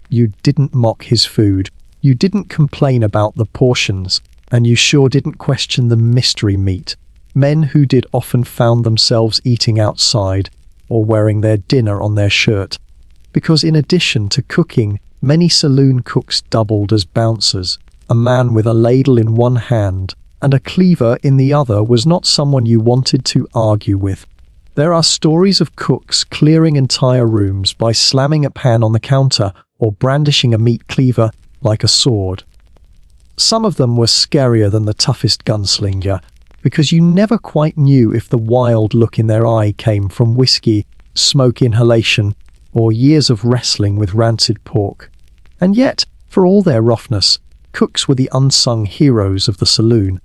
You didn't mock his food. You didn't complain about the portions. And you sure didn't question the mystery meat. Men who did often found themselves eating outside or wearing their dinner on their shirt. Because in addition to cooking, many saloon cooks doubled as bouncers. A man with a ladle in one hand and a cleaver in the other was not someone you wanted to argue with. There are stories of cooks clearing entire rooms by slamming a pan on the counter or brandishing a meat cleaver like a sword. Some of them were scarier than the toughest gunslinger, because you never quite knew if the wild look in their eye came from whiskey, smoke inhalation, or years of wrestling with rancid pork. And yet, for all their roughness, cooks were the unsung heroes of the saloon.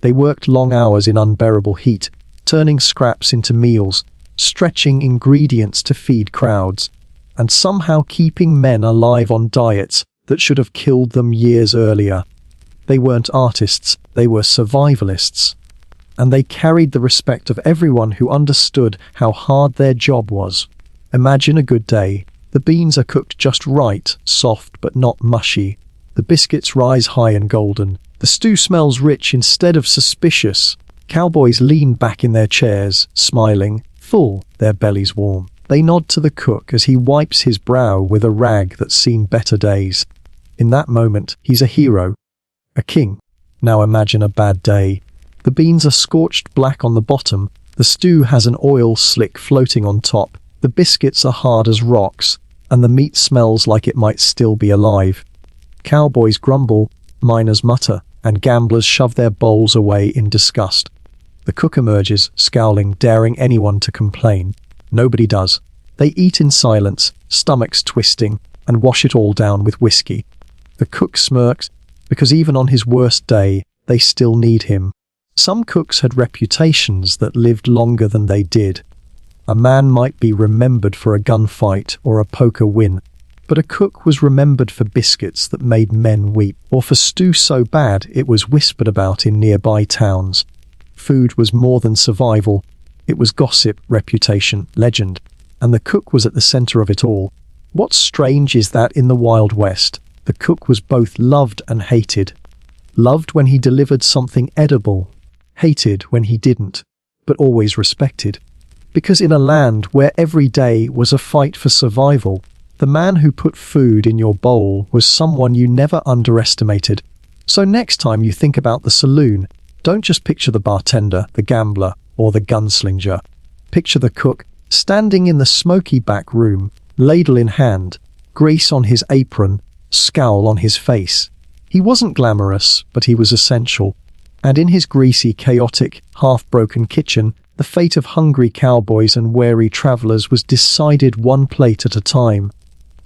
They worked long hours in unbearable heat, turning scraps into meals, stretching ingredients to feed crowds, and somehow keeping men alive on diets that should have killed them years earlier. They weren't artists, they were survivalists. And they carried the respect of everyone who understood how hard their job was. Imagine a good day. The beans are cooked just right, soft but not mushy. The biscuits rise high and golden. The stew smells rich instead of suspicious. Cowboys lean back in their chairs, smiling, full, their bellies warm. They nod to the cook as he wipes his brow with a rag that's seen better days. In that moment, he's a hero, a king. Now imagine a bad day. The beans are scorched black on the bottom, the stew has an oil slick floating on top, the biscuits are hard as rocks, and the meat smells like it might still be alive. Cowboys grumble, miners mutter, and gamblers shove their bowls away in disgust. The cook emerges, scowling, daring anyone to complain. Nobody does. They eat in silence, stomachs twisting, and wash it all down with whiskey. The cook smirks, because even on his worst day, they still need him. Some cooks had reputations that lived longer than they did. A man might be remembered for a gunfight or a poker win, but a cook was remembered for biscuits that made men weep, or for stew so bad it was whispered about in nearby towns. Food was more than survival. It was gossip, reputation, legend, and the cook was at the center of it all. What's strange is that in the Wild West, the cook was both loved and hated. Loved when he delivered something edible, hated when he didn't, but always respected. Because in a land where every day was a fight for survival, the man who put food in your bowl was someone you never underestimated. So next time you think about the saloon, don't just picture the bartender, the gambler, or the gunslinger. Picture the cook, standing in the smoky back room, ladle in hand, grease on his apron, scowl on his face. He wasn't glamorous, but he was essential. And in his greasy, chaotic, half-broken kitchen, the fate of hungry cowboys and wary travelers was decided one plate at a time.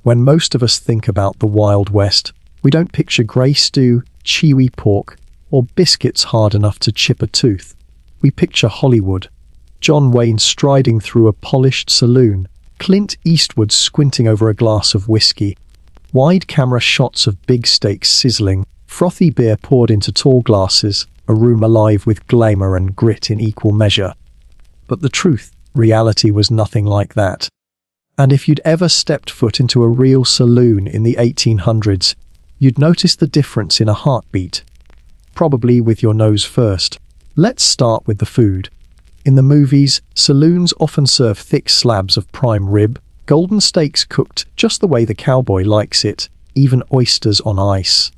When most of us think about the Wild West, we don't picture grey stew, chewy pork, or biscuits hard enough to chip a tooth. We picture Hollywood. John Wayne striding through a polished saloon, Clint Eastwood squinting over a glass of whiskey, wide camera shots of big steaks sizzling, frothy beer poured into tall glasses, a room alive with glamour and grit in equal measure. But the truth, reality was nothing like that. And if you'd ever stepped foot into a real saloon in the 1800s, you'd notice the difference in a heartbeat. Probably with your nose first. Let's start with the food. In the movies, saloons often serve thick slabs of prime rib, golden steaks cooked just the way the cowboy likes it, even oysters on ice.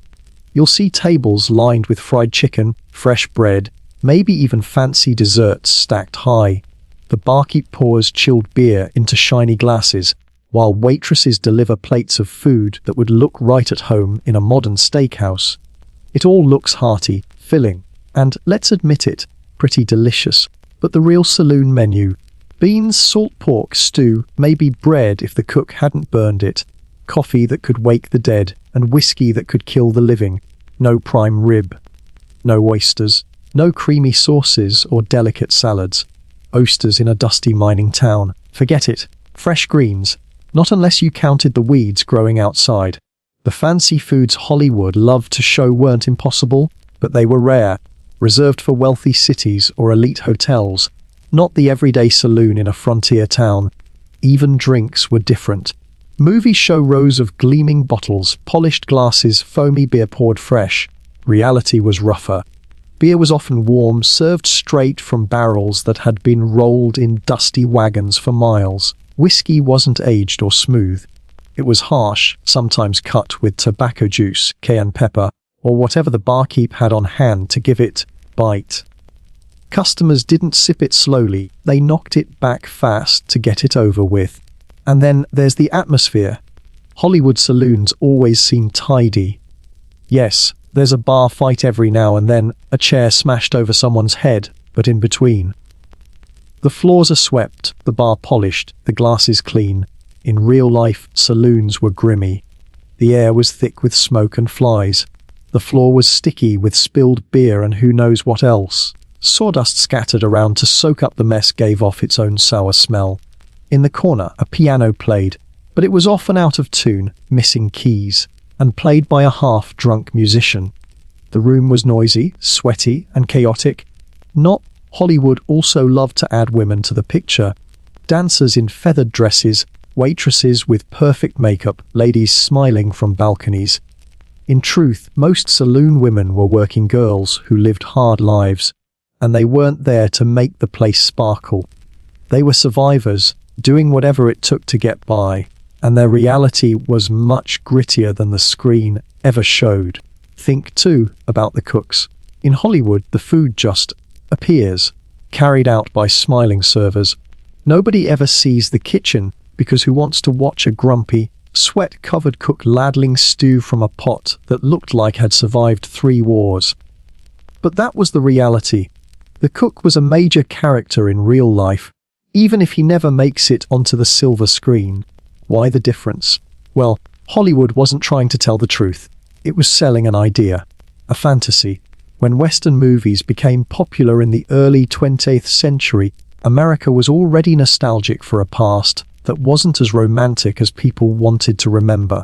You'll see tables lined with fried chicken, fresh bread, maybe even fancy desserts stacked high. The barkeep pours chilled beer into shiny glasses, while waitresses deliver plates of food that would look right at home in a modern steakhouse. It all looks hearty, filling, and, let's admit it, pretty delicious. But the real saloon menu: beans, salt pork, stew, maybe bread if the cook hadn't burned it, coffee that could wake the dead, and whiskey that could kill the living. No prime rib. No oysters. No creamy sauces or delicate salads. Oysters in a dusty mining town. Forget it. Fresh greens. Not unless you counted the weeds growing outside. The fancy foods Hollywood loved to show weren't impossible, but they were rare, reserved for wealthy cities or elite hotels, not the everyday saloon in a frontier town. Even drinks were different. Movies show rows of gleaming bottles, polished glasses, foamy beer poured fresh. Reality was rougher. Beer was often warm, served straight from barrels that had been rolled in dusty wagons for miles. Whiskey wasn't aged or smooth. It was harsh, sometimes cut with tobacco juice, cayenne pepper, or whatever the barkeep had on hand to give it bite. Customers didn't sip it slowly, they knocked it back fast to get it over with. And then there's the atmosphere. Hollywood saloons always seem tidy. Yes, there's a bar fight every now and then, a chair smashed over someone's head, but in between. The floors are swept, the bar polished, the glasses clean. In real life, saloons were grimy. The air was thick with smoke and flies. The floor was sticky with spilled beer and who knows what else. Sawdust scattered around to soak up the mess gave off its own sour smell. In the corner, a piano played, but it was often out of tune, missing keys, and played by a half-drunk musician. The room was noisy, sweaty, and chaotic. Not Hollywood also loved to add women to the picture. Dancers in feathered dresses, waitresses with perfect makeup, ladies smiling from balconies. In truth, most saloon women were working girls who lived hard lives, and they weren't there to make the place sparkle. They were survivors, doing whatever it took to get by, and their reality was much grittier than the screen ever showed. Think, too, about the cooks. In Hollywood, the food just appears, carried out by smiling servers. Nobody ever sees the kitchen, because who wants to watch a grumpy, sweat-covered cook ladling stew from a pot that looked like had survived 3 wars? But that was the reality. The cook was a major character in real life, even if he never makes it onto the silver screen. Why the difference? Well, Hollywood wasn't trying to tell the truth. It was selling an idea, a fantasy. When Western movies became popular in the early 20th century, America was already nostalgic for a past that wasn't as romantic as people wanted to remember.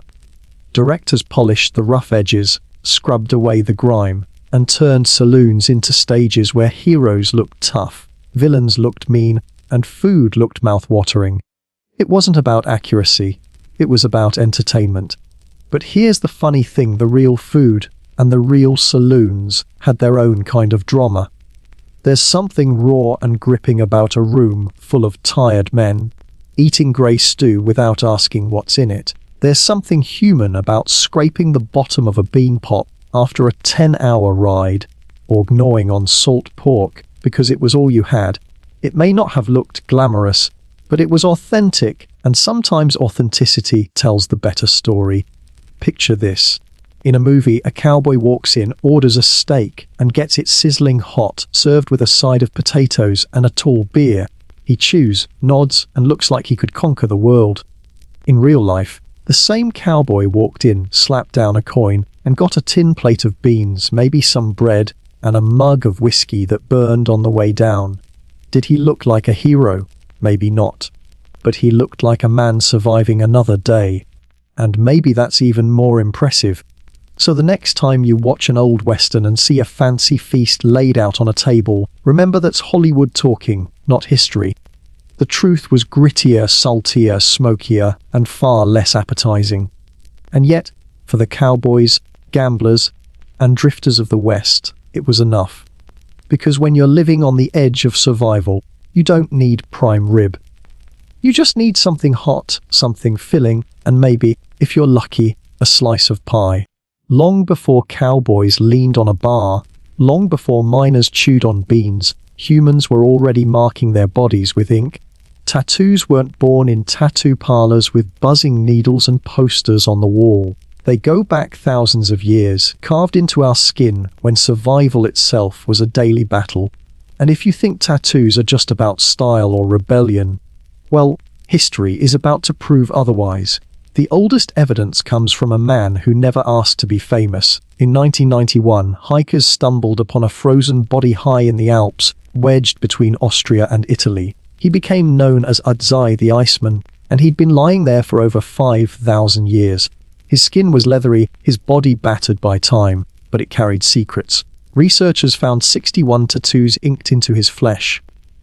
Directors polished the rough edges, scrubbed away the grime, and turned saloons into stages where heroes looked tough, villains looked mean, and food looked mouth-watering. It wasn't about accuracy, it was about entertainment. But here's the funny thing, the real food and the real saloons had their own kind of drama. There's something raw and gripping about a room full of tired men, eating grey stew without asking what's in it. There's something human about scraping the bottom of a bean pot after a 10-hour ride, or gnawing on salt pork because it was all you had. It may not have looked glamorous, but it was authentic, and sometimes authenticity tells the better story. Picture this. In a movie, a cowboy walks in, orders a steak, and gets it sizzling hot, served with a side of potatoes and a tall beer. He chews, nods, and looks like he could conquer the world. In real life, the same cowboy walked in, slapped down a coin, and got a tin plate of beans, maybe some bread, and a mug of whiskey that burned on the way down. Did he look like a hero? Maybe not. But he looked like a man surviving another day. And maybe that's even more impressive. So the next time you watch an old western and see a fancy feast laid out on a table, remember that's Hollywood talking, not history. The truth was grittier, saltier, smokier, and far less appetizing. And yet, for the cowboys, gamblers, and drifters of the West, it was enough. Because when you're living on the edge of survival, you don't need prime rib. You just need something hot, something filling, and maybe, if you're lucky, a slice of pie. Long before cowboys leaned on a bar, long before miners chewed on beans, humans were already marking their bodies with ink. Tattoos weren't born in tattoo parlors with buzzing needles and posters on the wall. They go back thousands of years, carved into our skin when survival itself was a daily battle. And if you think tattoos are just about style or rebellion, well, history is about to prove otherwise. The oldest evidence comes from a man who never asked to be famous. In 1991, hikers stumbled upon a frozen body high in the Alps, wedged between Austria and Italy. He became known as Udzai the Iceman, and he'd been lying there for over 5,000 years. His skin was leathery, his body battered by time, but it carried secrets. Researchers found 61 tattoos inked into his flesh.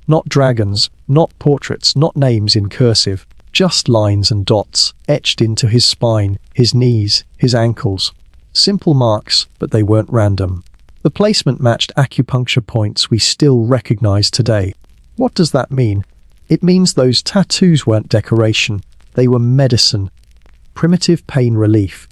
Not dragons, not portraits, not names in cursive. Just lines and dots, etched into his spine, his knees, his ankles. Simple marks, but they weren't random. The placement matched acupuncture points we still recognize today. What does that mean? It means those tattoos weren't decoration, they were medicine. Primitive pain relief.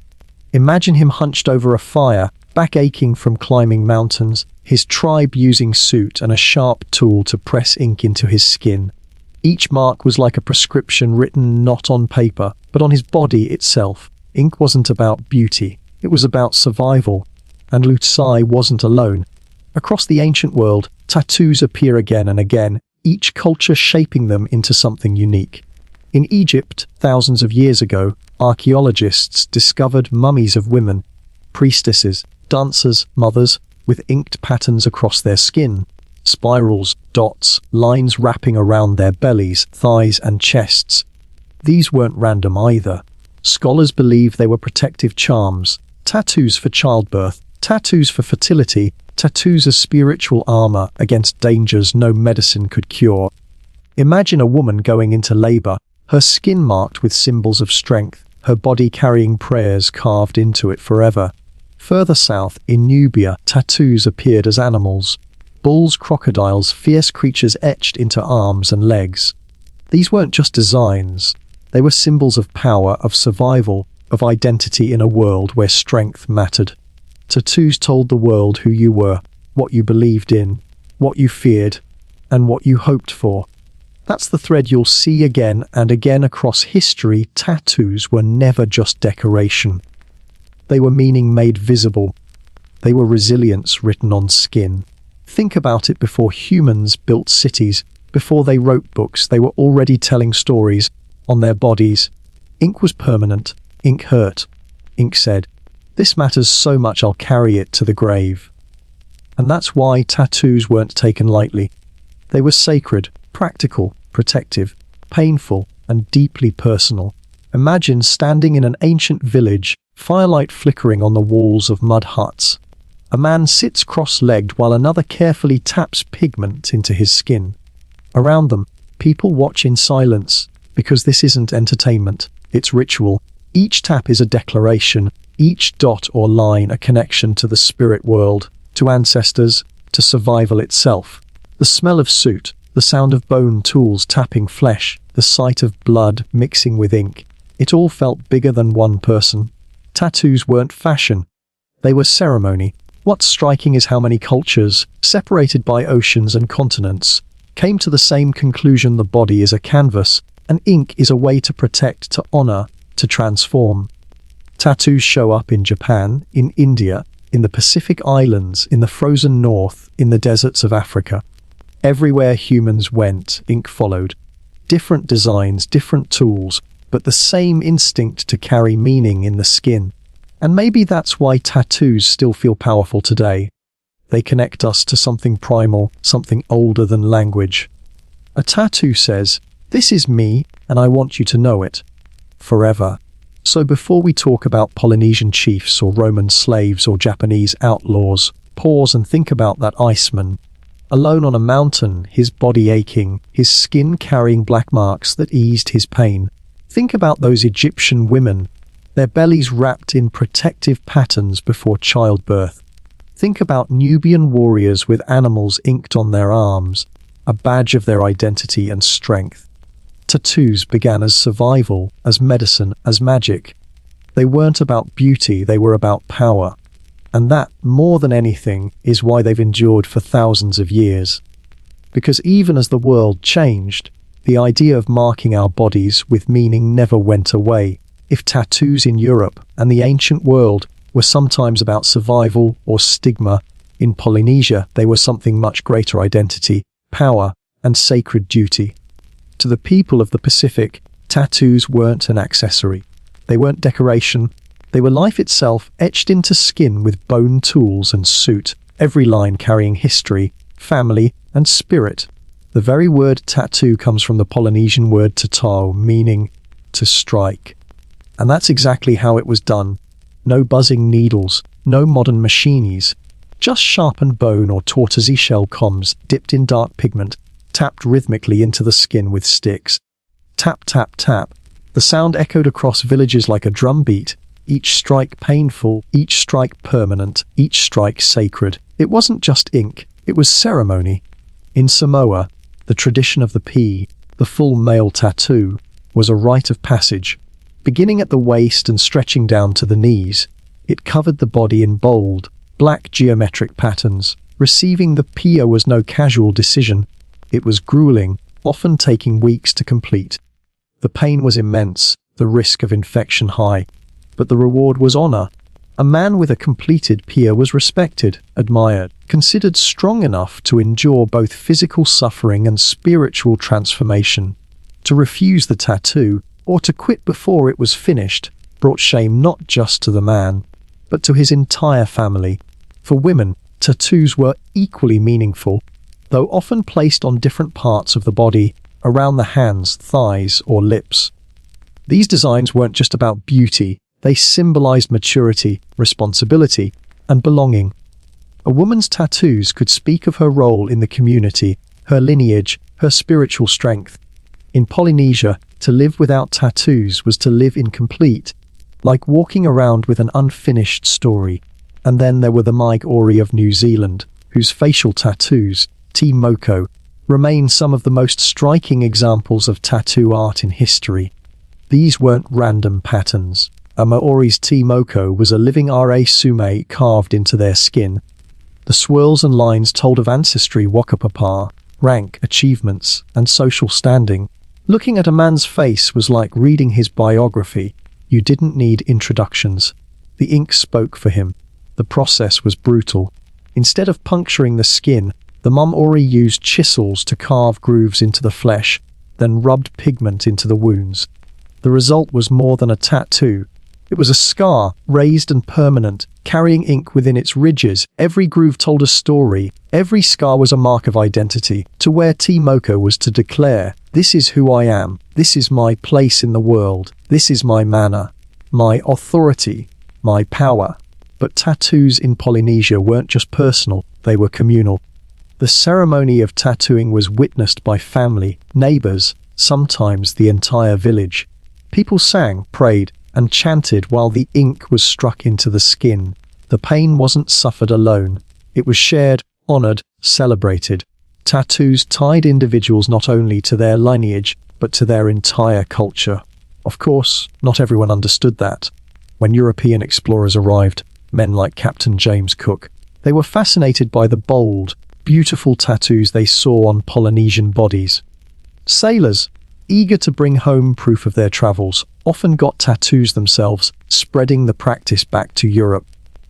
Imagine him hunched over a fire, back aching from climbing mountains, his tribe using soot and a sharp tool to press ink into his skin. Each mark was like a prescription written not on paper, But on his body itself, ink wasn't about beauty, it was about survival. And Lu Tsai wasn't alone. Across the ancient world, tattoos appear again and again, each culture shaping them into something unique. In Egypt, thousands of years ago, archaeologists discovered mummies of women, priestesses, dancers, mothers, with inked patterns across their skin. Spirals, dots, lines wrapping around their bellies, thighs and chests. These weren't random either. Scholars believe they were protective charms, tattoos for childbirth, tattoos for fertility, tattoos as spiritual armor against dangers no medicine could cure. Imagine a woman going into labor, her skin marked with symbols of strength, her body carrying prayers carved into it forever. Further south, in Nubia, tattoos appeared as animals. Bulls, crocodiles, fierce creatures etched into arms and legs. These weren't just designs. They were symbols of power, of survival, of identity in a world where strength mattered. Tattoos told the world who you were, what you believed in, what you feared, and what you hoped for. That's the thread you'll see again and again across history. Tattoos were never just decoration. They were meaning made visible. They were resilience written on skin. Think about it. Before humans built cities, before they wrote books, they were already telling stories on their bodies. Ink was permanent. Ink hurt. Ink said, "This matters so much I'll carry it to the grave." And that's why tattoos weren't taken lightly. They were sacred, practical, protective, painful, and deeply personal. Imagine standing in an ancient village, firelight flickering on the walls of mud huts. A man sits cross-legged while another carefully taps pigment into his skin. Around them, people watch in silence, because this isn't entertainment, it's ritual. Each tap is a declaration, each dot or line a connection to the spirit world, to ancestors, to survival itself. The smell of soot, the sound of bone tools tapping flesh, the sight of blood mixing with ink, it all felt bigger than one person. Tattoos weren't fashion, they were ceremony. What's striking is how many cultures, separated by oceans and continents, came to the same conclusion: the body is a canvas, and ink is a way to protect, to honor, to transform. Tattoos show up in Japan, in India, in the Pacific Islands, in the frozen north, in the deserts of Africa. Everywhere humans went, ink followed. Different designs, different tools, but the same instinct to carry meaning in the skin. And maybe that's why tattoos still feel powerful today. They connect us to something primal, something older than language. A tattoo says, "This is me, and I want you to know it." Forever. So before we talk about Polynesian chiefs or Roman slaves or Japanese outlaws, pause and think about that Iceman. Alone on a mountain, his body aching, his skin carrying black marks that eased his pain. Think about those Egyptian women, their bellies wrapped in protective patterns before childbirth. Think about Nubian warriors with animals inked on their arms, a badge of their identity and strength. Tattoos began as survival, as medicine, as magic. They weren't about beauty, they were about power. And that, more than anything, is why they've endured for thousands of years. Because even as the world changed, the idea of marking our bodies with meaning never went away. If tattoos in Europe and the ancient world were sometimes about survival or stigma, in Polynesia they were something much greater: identity, power, and sacred duty. To the people of the Pacific, tattoos weren't an accessory. They weren't decoration. They were life itself, etched into skin with bone tools and soot, every line carrying history, family, and spirit. The very word tattoo comes from the Polynesian word tatau, meaning to strike. And that's exactly how it was done. No buzzing needles, no modern machines, just sharpened bone or tortoiseshell combs dipped in dark pigment, tapped rhythmically into the skin with sticks. Tap, tap, tap. The sound echoed across villages like a drumbeat, each strike painful, each strike permanent, each strike sacred. It wasn't just ink, it was ceremony. In Samoa, the tradition of the P, the full male tattoo, was a rite of passage. Beginning at the waist and stretching down to the knees, it covered the body in bold, black geometric patterns. Receiving the pia was no casual decision. It was grueling, often taking weeks to complete. The pain was immense, the risk of infection high. But the reward was honor. A man with a completed pier was respected, admired, considered strong enough to endure both physical suffering and spiritual transformation. To refuse the tattoo, or to quit before it was finished, brought shame not just to the man, but to his entire family. For women, tattoos were equally meaningful, though often placed on different parts of the body, around the hands, thighs, or lips. These designs weren't just about beauty, they symbolized maturity, responsibility, and belonging. A woman's tattoos could speak of her role in the community, her lineage, her spiritual strength. In Polynesia, to live without tattoos was to live incomplete, like walking around with an unfinished story. And then there were the Maori of New Zealand, whose facial tattoos, te moko, remain some of the most striking examples of tattoo art in history. These weren't random patterns. A Maori's te moko was a living sume carved into their skin. The swirls and lines told of ancestry, whakapapa, rank, achievements, and social standing. Looking at a man's face was like reading his biography. You didn't need introductions. The ink spoke for him. The process was brutal. Instead of puncturing the skin, the Maori used chisels to carve grooves into the flesh, then rubbed pigment into the wounds. The result was more than a tattoo. It was a scar, raised and permanent, carrying ink within its ridges. Every groove told a story. Every scar was a mark of identity. To wear te moko was to declare, "This is who I am. This is my place in the world. This is my manner, my authority, my power." But tattoos in Polynesia weren't just personal, they were communal. The ceremony of tattooing was witnessed by family, neighbors, sometimes the entire village. People sang, prayed, and chanted while the ink was struck into the skin. The pain wasn't suffered alone. It was shared, honored, celebrated. Tattoos tied individuals not only to their lineage, but to their entire culture. Of course, not everyone understood that. When European explorers arrived, men like Captain James Cook, they were fascinated by the bold, beautiful tattoos they saw on Polynesian bodies. Sailors, eager to bring home proof of their travels, often got tattoos themselves, spreading the practice back to Europe.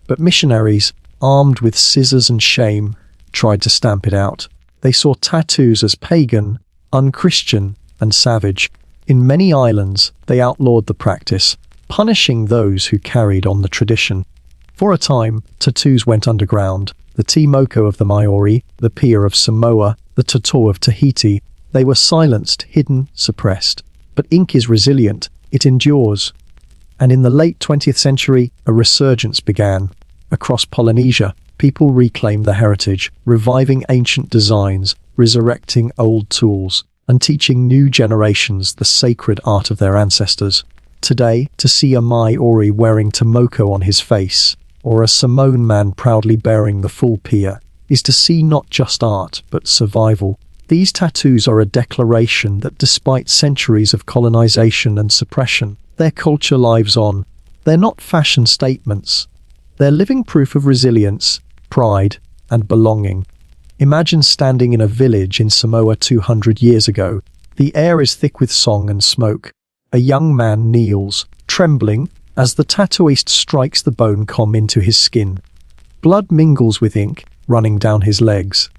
But missionaries, armed with scissors and shame, tried to stamp it out. They saw tattoos as pagan, unchristian, and savage. In many islands, they outlawed the practice, punishing those who carried on the tradition. For a time, tattoos went underground. The te moko of the Maori, the pia of Samoa, the tattoo of Tahiti, they were silenced, hidden, suppressed. But ink is resilient. It endures. And in the late 20th century, a resurgence began. Across Polynesia, people reclaimed the heritage, reviving ancient designs, resurrecting old tools, and teaching new generations the sacred art of their ancestors. Today, to see a Maori wearing te moko on his face, or a Samoan man proudly bearing the full pia, is to see not just art, but survival. These tattoos are a declaration that despite centuries of colonization and suppression, their culture lives on. They're not fashion statements. They're living proof of resilience, pride, and belonging. Imagine standing in a village in Samoa 200 years ago. The air is thick with song and smoke. A young man kneels, trembling, as the tattooist strikes the bone comb into his skin. Blood mingles with ink, running down his legs.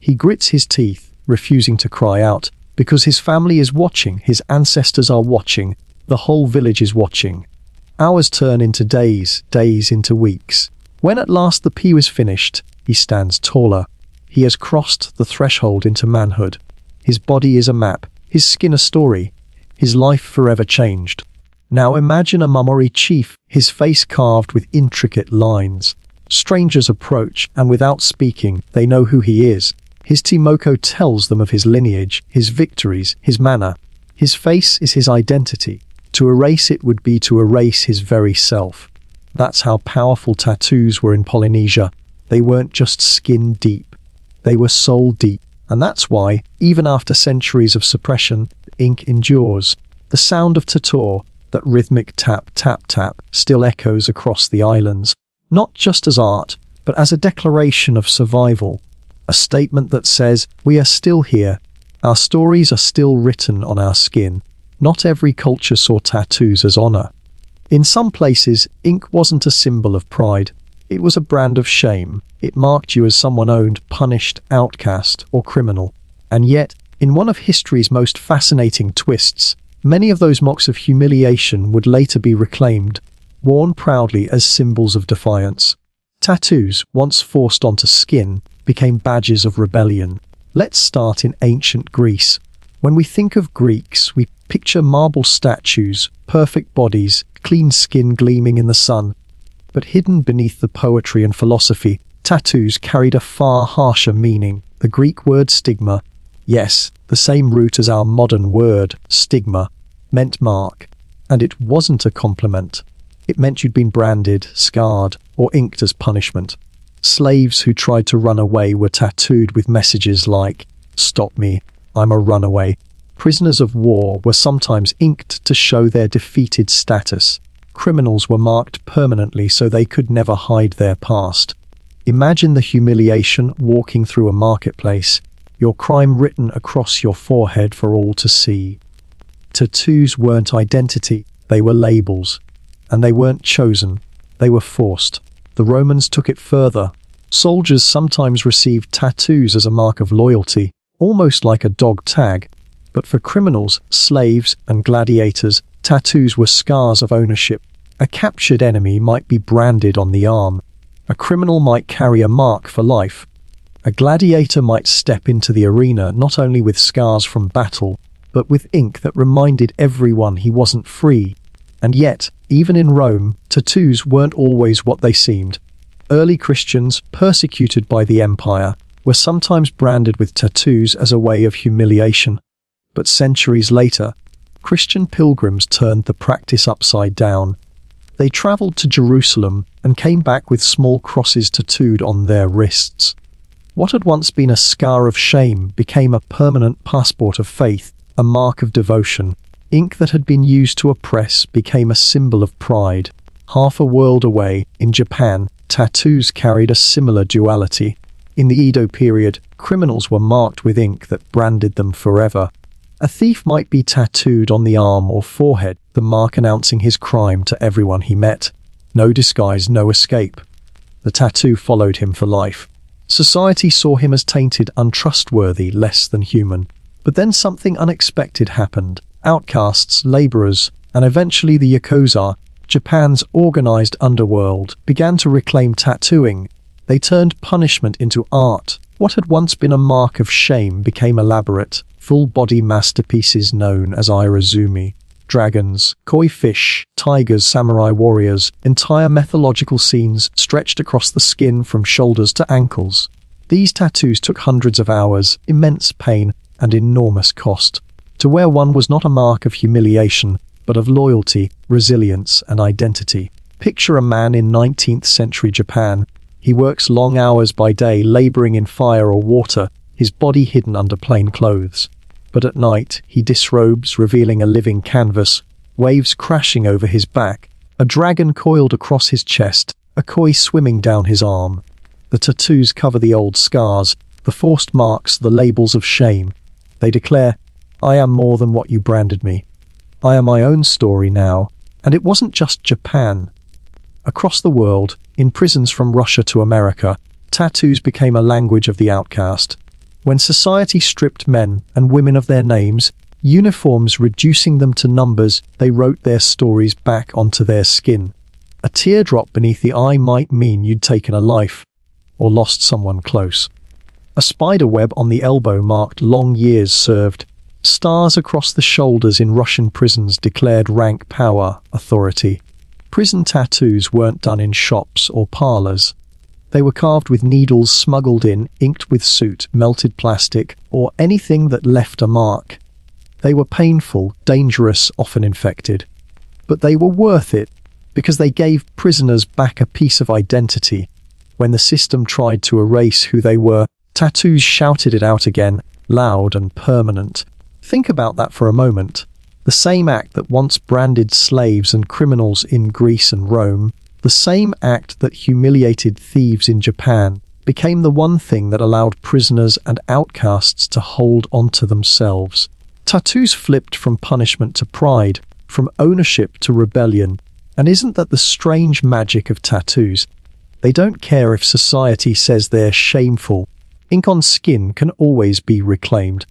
He grits his teeth, refusing to cry out, because his family is watching, his ancestors are watching, the whole village is watching. Hours turn into days, days into weeks. When at last the pea is finished, he stands taller. He has crossed the threshold into manhood. His body is a map, his skin a story, his life forever changed. Now imagine a Maori chief, his face carved with intricate lines. Strangers approach, and without speaking, they know who he is. His te moko tells them of his lineage, his victories, his manner. His face is his identity. To erase it would be to erase his very self. That's how powerful tattoos were in Polynesia. They weren't just skin deep. They were soul deep. And that's why, even after centuries of suppression, ink endures. The sound of tattoo, that rhythmic tap, tap, tap, still echoes across the islands, not just as art, but as a declaration of survival. A statement that says, we are still here, our stories are still written on our skin, Not every culture saw tattoos as honor. In some places, ink wasn't a symbol of pride. It was a brand of shame. It marked you as someone owned, punished, outcast, or criminal. And yet, in one of history's most fascinating twists, many of those marks of humiliation would later be reclaimed, worn proudly as symbols of defiance. Tattoos, once forced onto skin, became badges of rebellion. Let's start in ancient Greece. When we think of Greeks, we picture marble statues, perfect bodies, clean skin gleaming in the sun. But hidden beneath the poetry and philosophy, tattoos carried a far harsher meaning. The Greek word stigma, yes, the same root as our modern word, stigma, meant mark. And it wasn't a compliment. It meant you'd been branded, scarred, or inked as punishment. Slaves who tried to run away were tattooed with messages like, "Stop me, I'm a runaway." Prisoners of war were sometimes inked to show their defeated status. Criminals were marked permanently so they could never hide their past. Imagine the humiliation walking through a marketplace, your crime written across your forehead for all to see. Tattoos weren't identity, they were labels. And they weren't chosen, they were forced. The Romans took it further. Soldiers sometimes received tattoos as a mark of loyalty, almost like a dog tag. But for criminals, slaves, and gladiators, tattoos were scars of ownership. A captured enemy might be branded on the arm. A criminal might carry a mark for life. A gladiator might step into the arena not only with scars from battle, but with ink that reminded everyone he wasn't free. And yet, even in Rome, tattoos weren't always what they seemed. Early Christians, persecuted by the empire, were sometimes branded with tattoos as a way of humiliation. But centuries later, Christian pilgrims turned the practice upside down. They traveled to Jerusalem and came back with small crosses tattooed on their wrists. What had once been a scar of shame became a permanent passport of faith, a mark of devotion. Ink that had been used to oppress became a symbol of pride. Half a world away, in Japan, tattoos carried a similar duality. In the Edo period, criminals were marked with ink that branded them forever. A thief might be tattooed on the arm or forehead, the mark announcing his crime to everyone he met. No disguise, no escape. The tattoo followed him for life. Society saw him as tainted, untrustworthy, less than human. But then something unexpected happened. Outcasts, laborers, and eventually the Yakuza, Japan's organized underworld, began to reclaim tattooing. They turned punishment into art. What had once been a mark of shame became elaborate, full-body masterpieces known as irazumi. Dragons, koi fish, tigers, samurai warriors, entire mythological scenes stretched across the skin from shoulders to ankles. These tattoos took hundreds of hours, immense pain, and enormous cost. To wear one was not a mark of humiliation, but of loyalty, resilience, and identity. Picture a man in 19th century Japan. He works long hours by day, laboring in fire or water, his body hidden under plain clothes. But at night, he disrobes, revealing a living canvas, waves crashing over his back, a dragon coiled across his chest, a koi swimming down his arm. The tattoos cover the old scars, the forced marks, the labels of shame. They declare, "I am more than what you branded me. I am my own story now." And it wasn't just Japan. Across the world, in prisons from Russia to America, tattoos became a language of the outcast. When society stripped men and women of their names, uniforms reducing them to numbers, they wrote their stories back onto their skin. A teardrop beneath the eye might mean you'd taken a life, or lost someone close. A spider web on the elbow marked long years served. Stars across the shoulders in Russian prisons declared rank, power, authority. Prison tattoos weren't done in shops or parlors. They were carved with needles smuggled in, inked with soot, melted plastic, or anything that left a mark. They were painful, dangerous, often infected. But they were worth it, because they gave prisoners back a piece of identity. When the system tried to erase who they were, tattoos shouted it out again, loud and permanent. Think about that for a moment. The same act that once branded slaves and criminals in Greece and Rome, the same act that humiliated thieves in Japan, became the one thing that allowed prisoners and outcasts to hold onto themselves. Tattoos flipped from punishment to pride, from ownership to rebellion. And isn't that the strange magic of tattoos? They don't care if society says they're shameful. Ink on skin can always be reclaimed.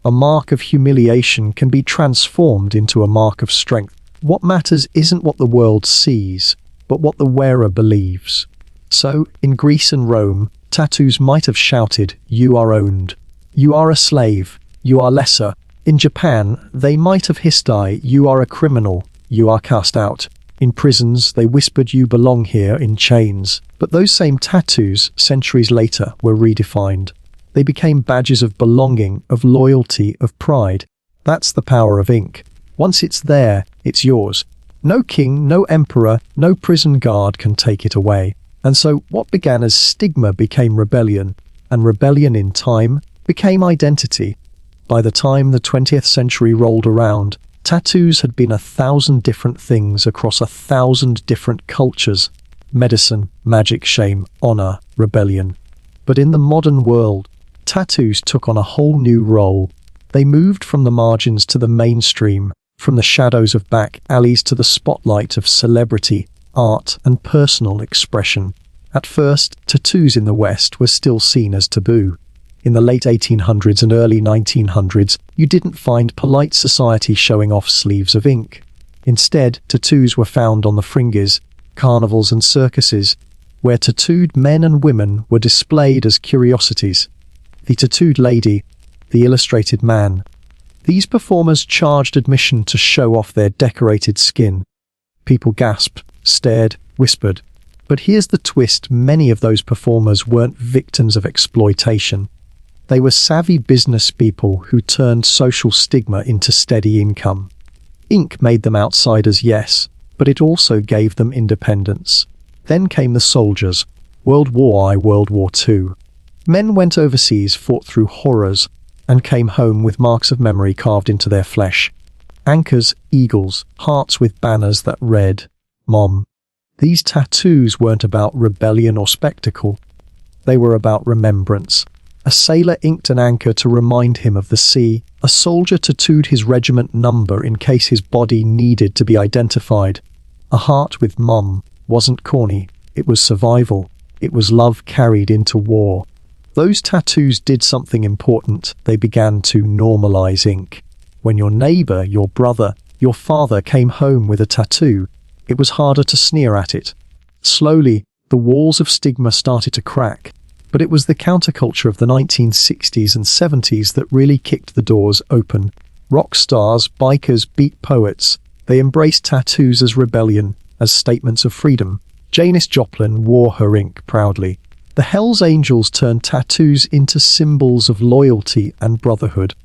A mark of humiliation can be transformed into a mark of strength. What matters isn't what the world sees, but what the wearer believes. So, in Greece and Rome, tattoos might have shouted, "You are owned. You are a slave. You are lesser." In Japan, they might have hissed, "You are a criminal. You are cast out." In prisons, they whispered, "You belong here," in chains. But those same tattoos, centuries later, were redefined. They became badges of belonging, of loyalty, of pride. That's the power of ink. Once it's there, it's yours. No king, no emperor, no prison guard can take it away. And so what began as stigma became rebellion, and rebellion in time became identity. By the time the 20th century rolled around, tattoos had been 1,000 different things across 1,000 different cultures. Medicine, magic, shame, honor, rebellion. But in the modern world, tattoos took on a whole new role. They moved from the margins to the mainstream, from the shadows of back alleys to the spotlight of celebrity, art, and personal expression. At first, tattoos in the West were still seen as taboo. In the late 1800s and early 1900s, you didn't find polite society showing off sleeves of ink. Instead, tattoos were found on the fringes, carnivals and circuses, where tattooed men and women were displayed as curiosities. The tattooed lady, the illustrated man. These performers charged admission to show off their decorated skin. People gasped, stared, whispered. But here's the twist: many of those performers weren't victims of exploitation. They were savvy business people who turned social stigma into steady income. Ink made them outsiders, yes, but it also gave them independence. Then came the soldiers. World War I, World War II. Men went overseas, fought through horrors, and came home with marks of memory carved into their flesh. Anchors, eagles, hearts with banners that read, "Mom." These tattoos weren't about rebellion or spectacle. They were about remembrance. A sailor inked an anchor to remind him of the sea. A soldier tattooed his regiment number in case his body needed to be identified. A heart with Mom wasn't corny. It was survival. It was love carried into war. Those tattoos did something important. They began to normalize ink. When your neighbor, your brother, your father came home with a tattoo, it was harder to sneer at it. Slowly, the walls of stigma started to crack. But it was the counterculture of the 1960s and 70s that really kicked the doors open. Rock stars, bikers, beat poets. They embraced tattoos as rebellion, as statements of freedom. Janis Joplin wore her ink proudly. The Hells Angels turned tattoos into symbols of loyalty and brotherhood.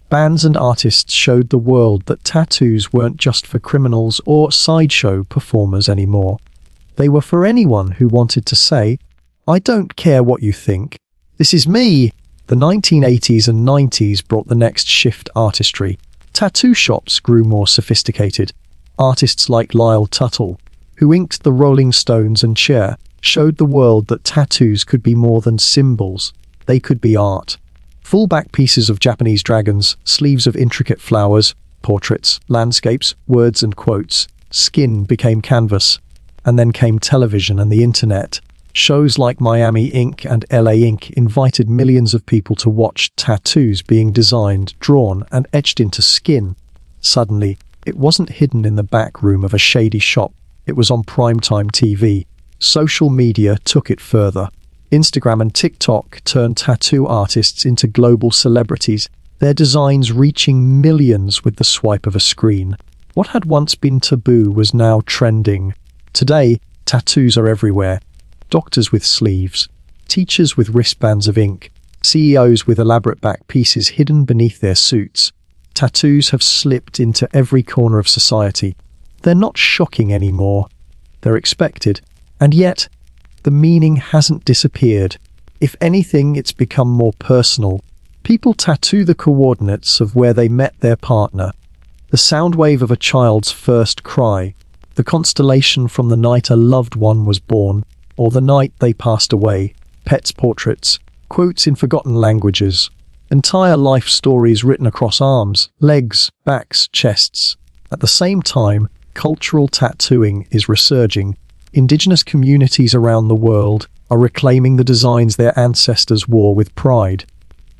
Bands and artists showed the world that tattoos weren't just for criminals or sideshow performers anymore. They were for anyone who wanted to say, "I don't care what you think. This is me." The 1980s and 90s brought the next shift: artistry. Tattoo shops grew more sophisticated. Artists like Lyle Tuttle, who inked the Rolling Stones and Cher, showed the world that tattoos could be more than symbols. They could be art. Full-back pieces of Japanese dragons, sleeves of intricate flowers, portraits, landscapes, words and quotes. Skin became canvas. And then came television and the internet. Shows like Miami Ink and LA Ink invited millions of people to watch tattoos being designed, drawn, and etched into skin. Suddenly, it wasn't hidden in the back room of a shady shop. It was on primetime TV. Social media took it further. Instagram and TikTok turned tattoo artists into global celebrities, their designs reaching millions with the swipe of a screen. What had once been taboo was now trending. Today, tattoos are everywhere. Doctors with sleeves, teachers with wristbands of ink, CEOs with elaborate back pieces hidden beneath their suits. Tattoos have slipped into every corner of society. They're not shocking anymore. They're expected. And yet, the meaning hasn't disappeared. If anything, it's become more personal. People tattoo the coordinates of where they met their partner, the sound wave of a child's first cry, the constellation from the night a loved one was born, or the night they passed away, pets' portraits, quotes in forgotten languages. Entire life stories written across arms, legs, backs, chests. At the same time, cultural tattooing is resurging. Indigenous communities around the world are reclaiming the designs their ancestors wore with pride.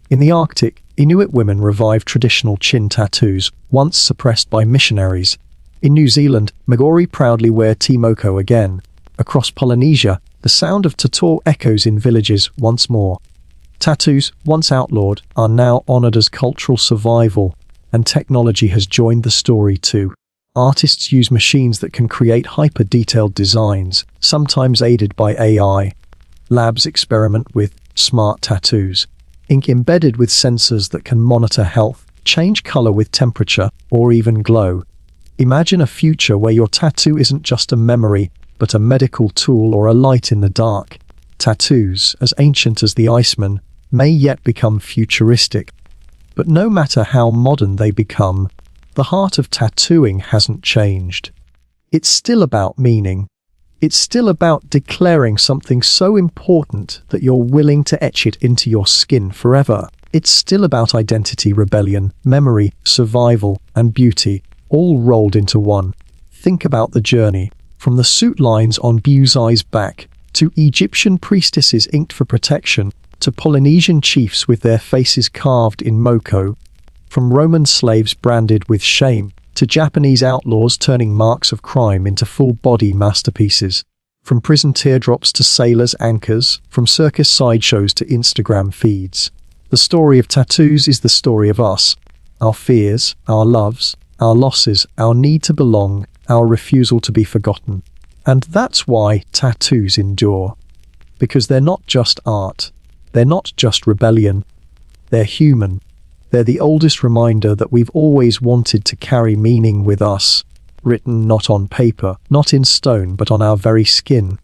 In the Arctic, Inuit women revive traditional chin tattoos, once suppressed by missionaries. In New Zealand, Maori proudly wear timoko again. Across Polynesia, the sound of tattoo echoes in villages once more. Tattoos, once outlawed, are now honoured as cultural survival, and technology has joined the story too. Artists use machines that can create hyper-detailed designs, sometimes aided by AI. Labs experiment with smart tattoos. Ink embedded with sensors that can monitor health, change colour with temperature, or even glow. Imagine a future where your tattoo isn't just a memory, but a medical tool or a light in the dark. Tattoos, as ancient as the Iceman, may yet become futuristic. But no matter how modern they become, the heart of tattooing hasn't changed. It's still about meaning. It's still about declaring something so important that you're willing to etch it into your skin forever. It's still about identity, rebellion, memory, survival, and beauty, all rolled into one. Think about the journey, from the suit lines on Buzai's back, to Egyptian priestesses inked for protection, to Polynesian chiefs with their faces carved in moko, from Roman slaves branded with shame, to Japanese outlaws turning marks of crime into full-body masterpieces. From prison teardrops to sailors' anchors, from circus sideshows to Instagram feeds. The story of tattoos is the story of us. Our fears, our loves, our losses, our need to belong, our refusal to be forgotten. And that's why tattoos endure. Because they're not just art. They're not just rebellion. They're human. They're the oldest reminder that we've always wanted to carry meaning with us, written not on paper, not in stone, but on our very skin.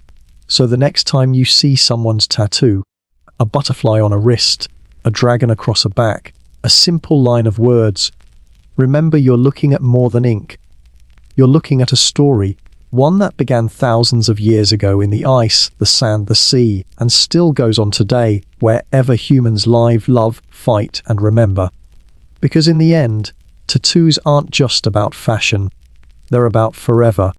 So the next time you see someone's tattoo, a butterfly on a wrist, a dragon across a back, a simple line of words, remember you're looking at more than ink. You're looking at a story, one that began thousands of years ago in the ice, the sand, the sea, and still goes on today, wherever humans live, love, fight, and remember. Because in the end, tattoos aren't just about fashion. They're about forever.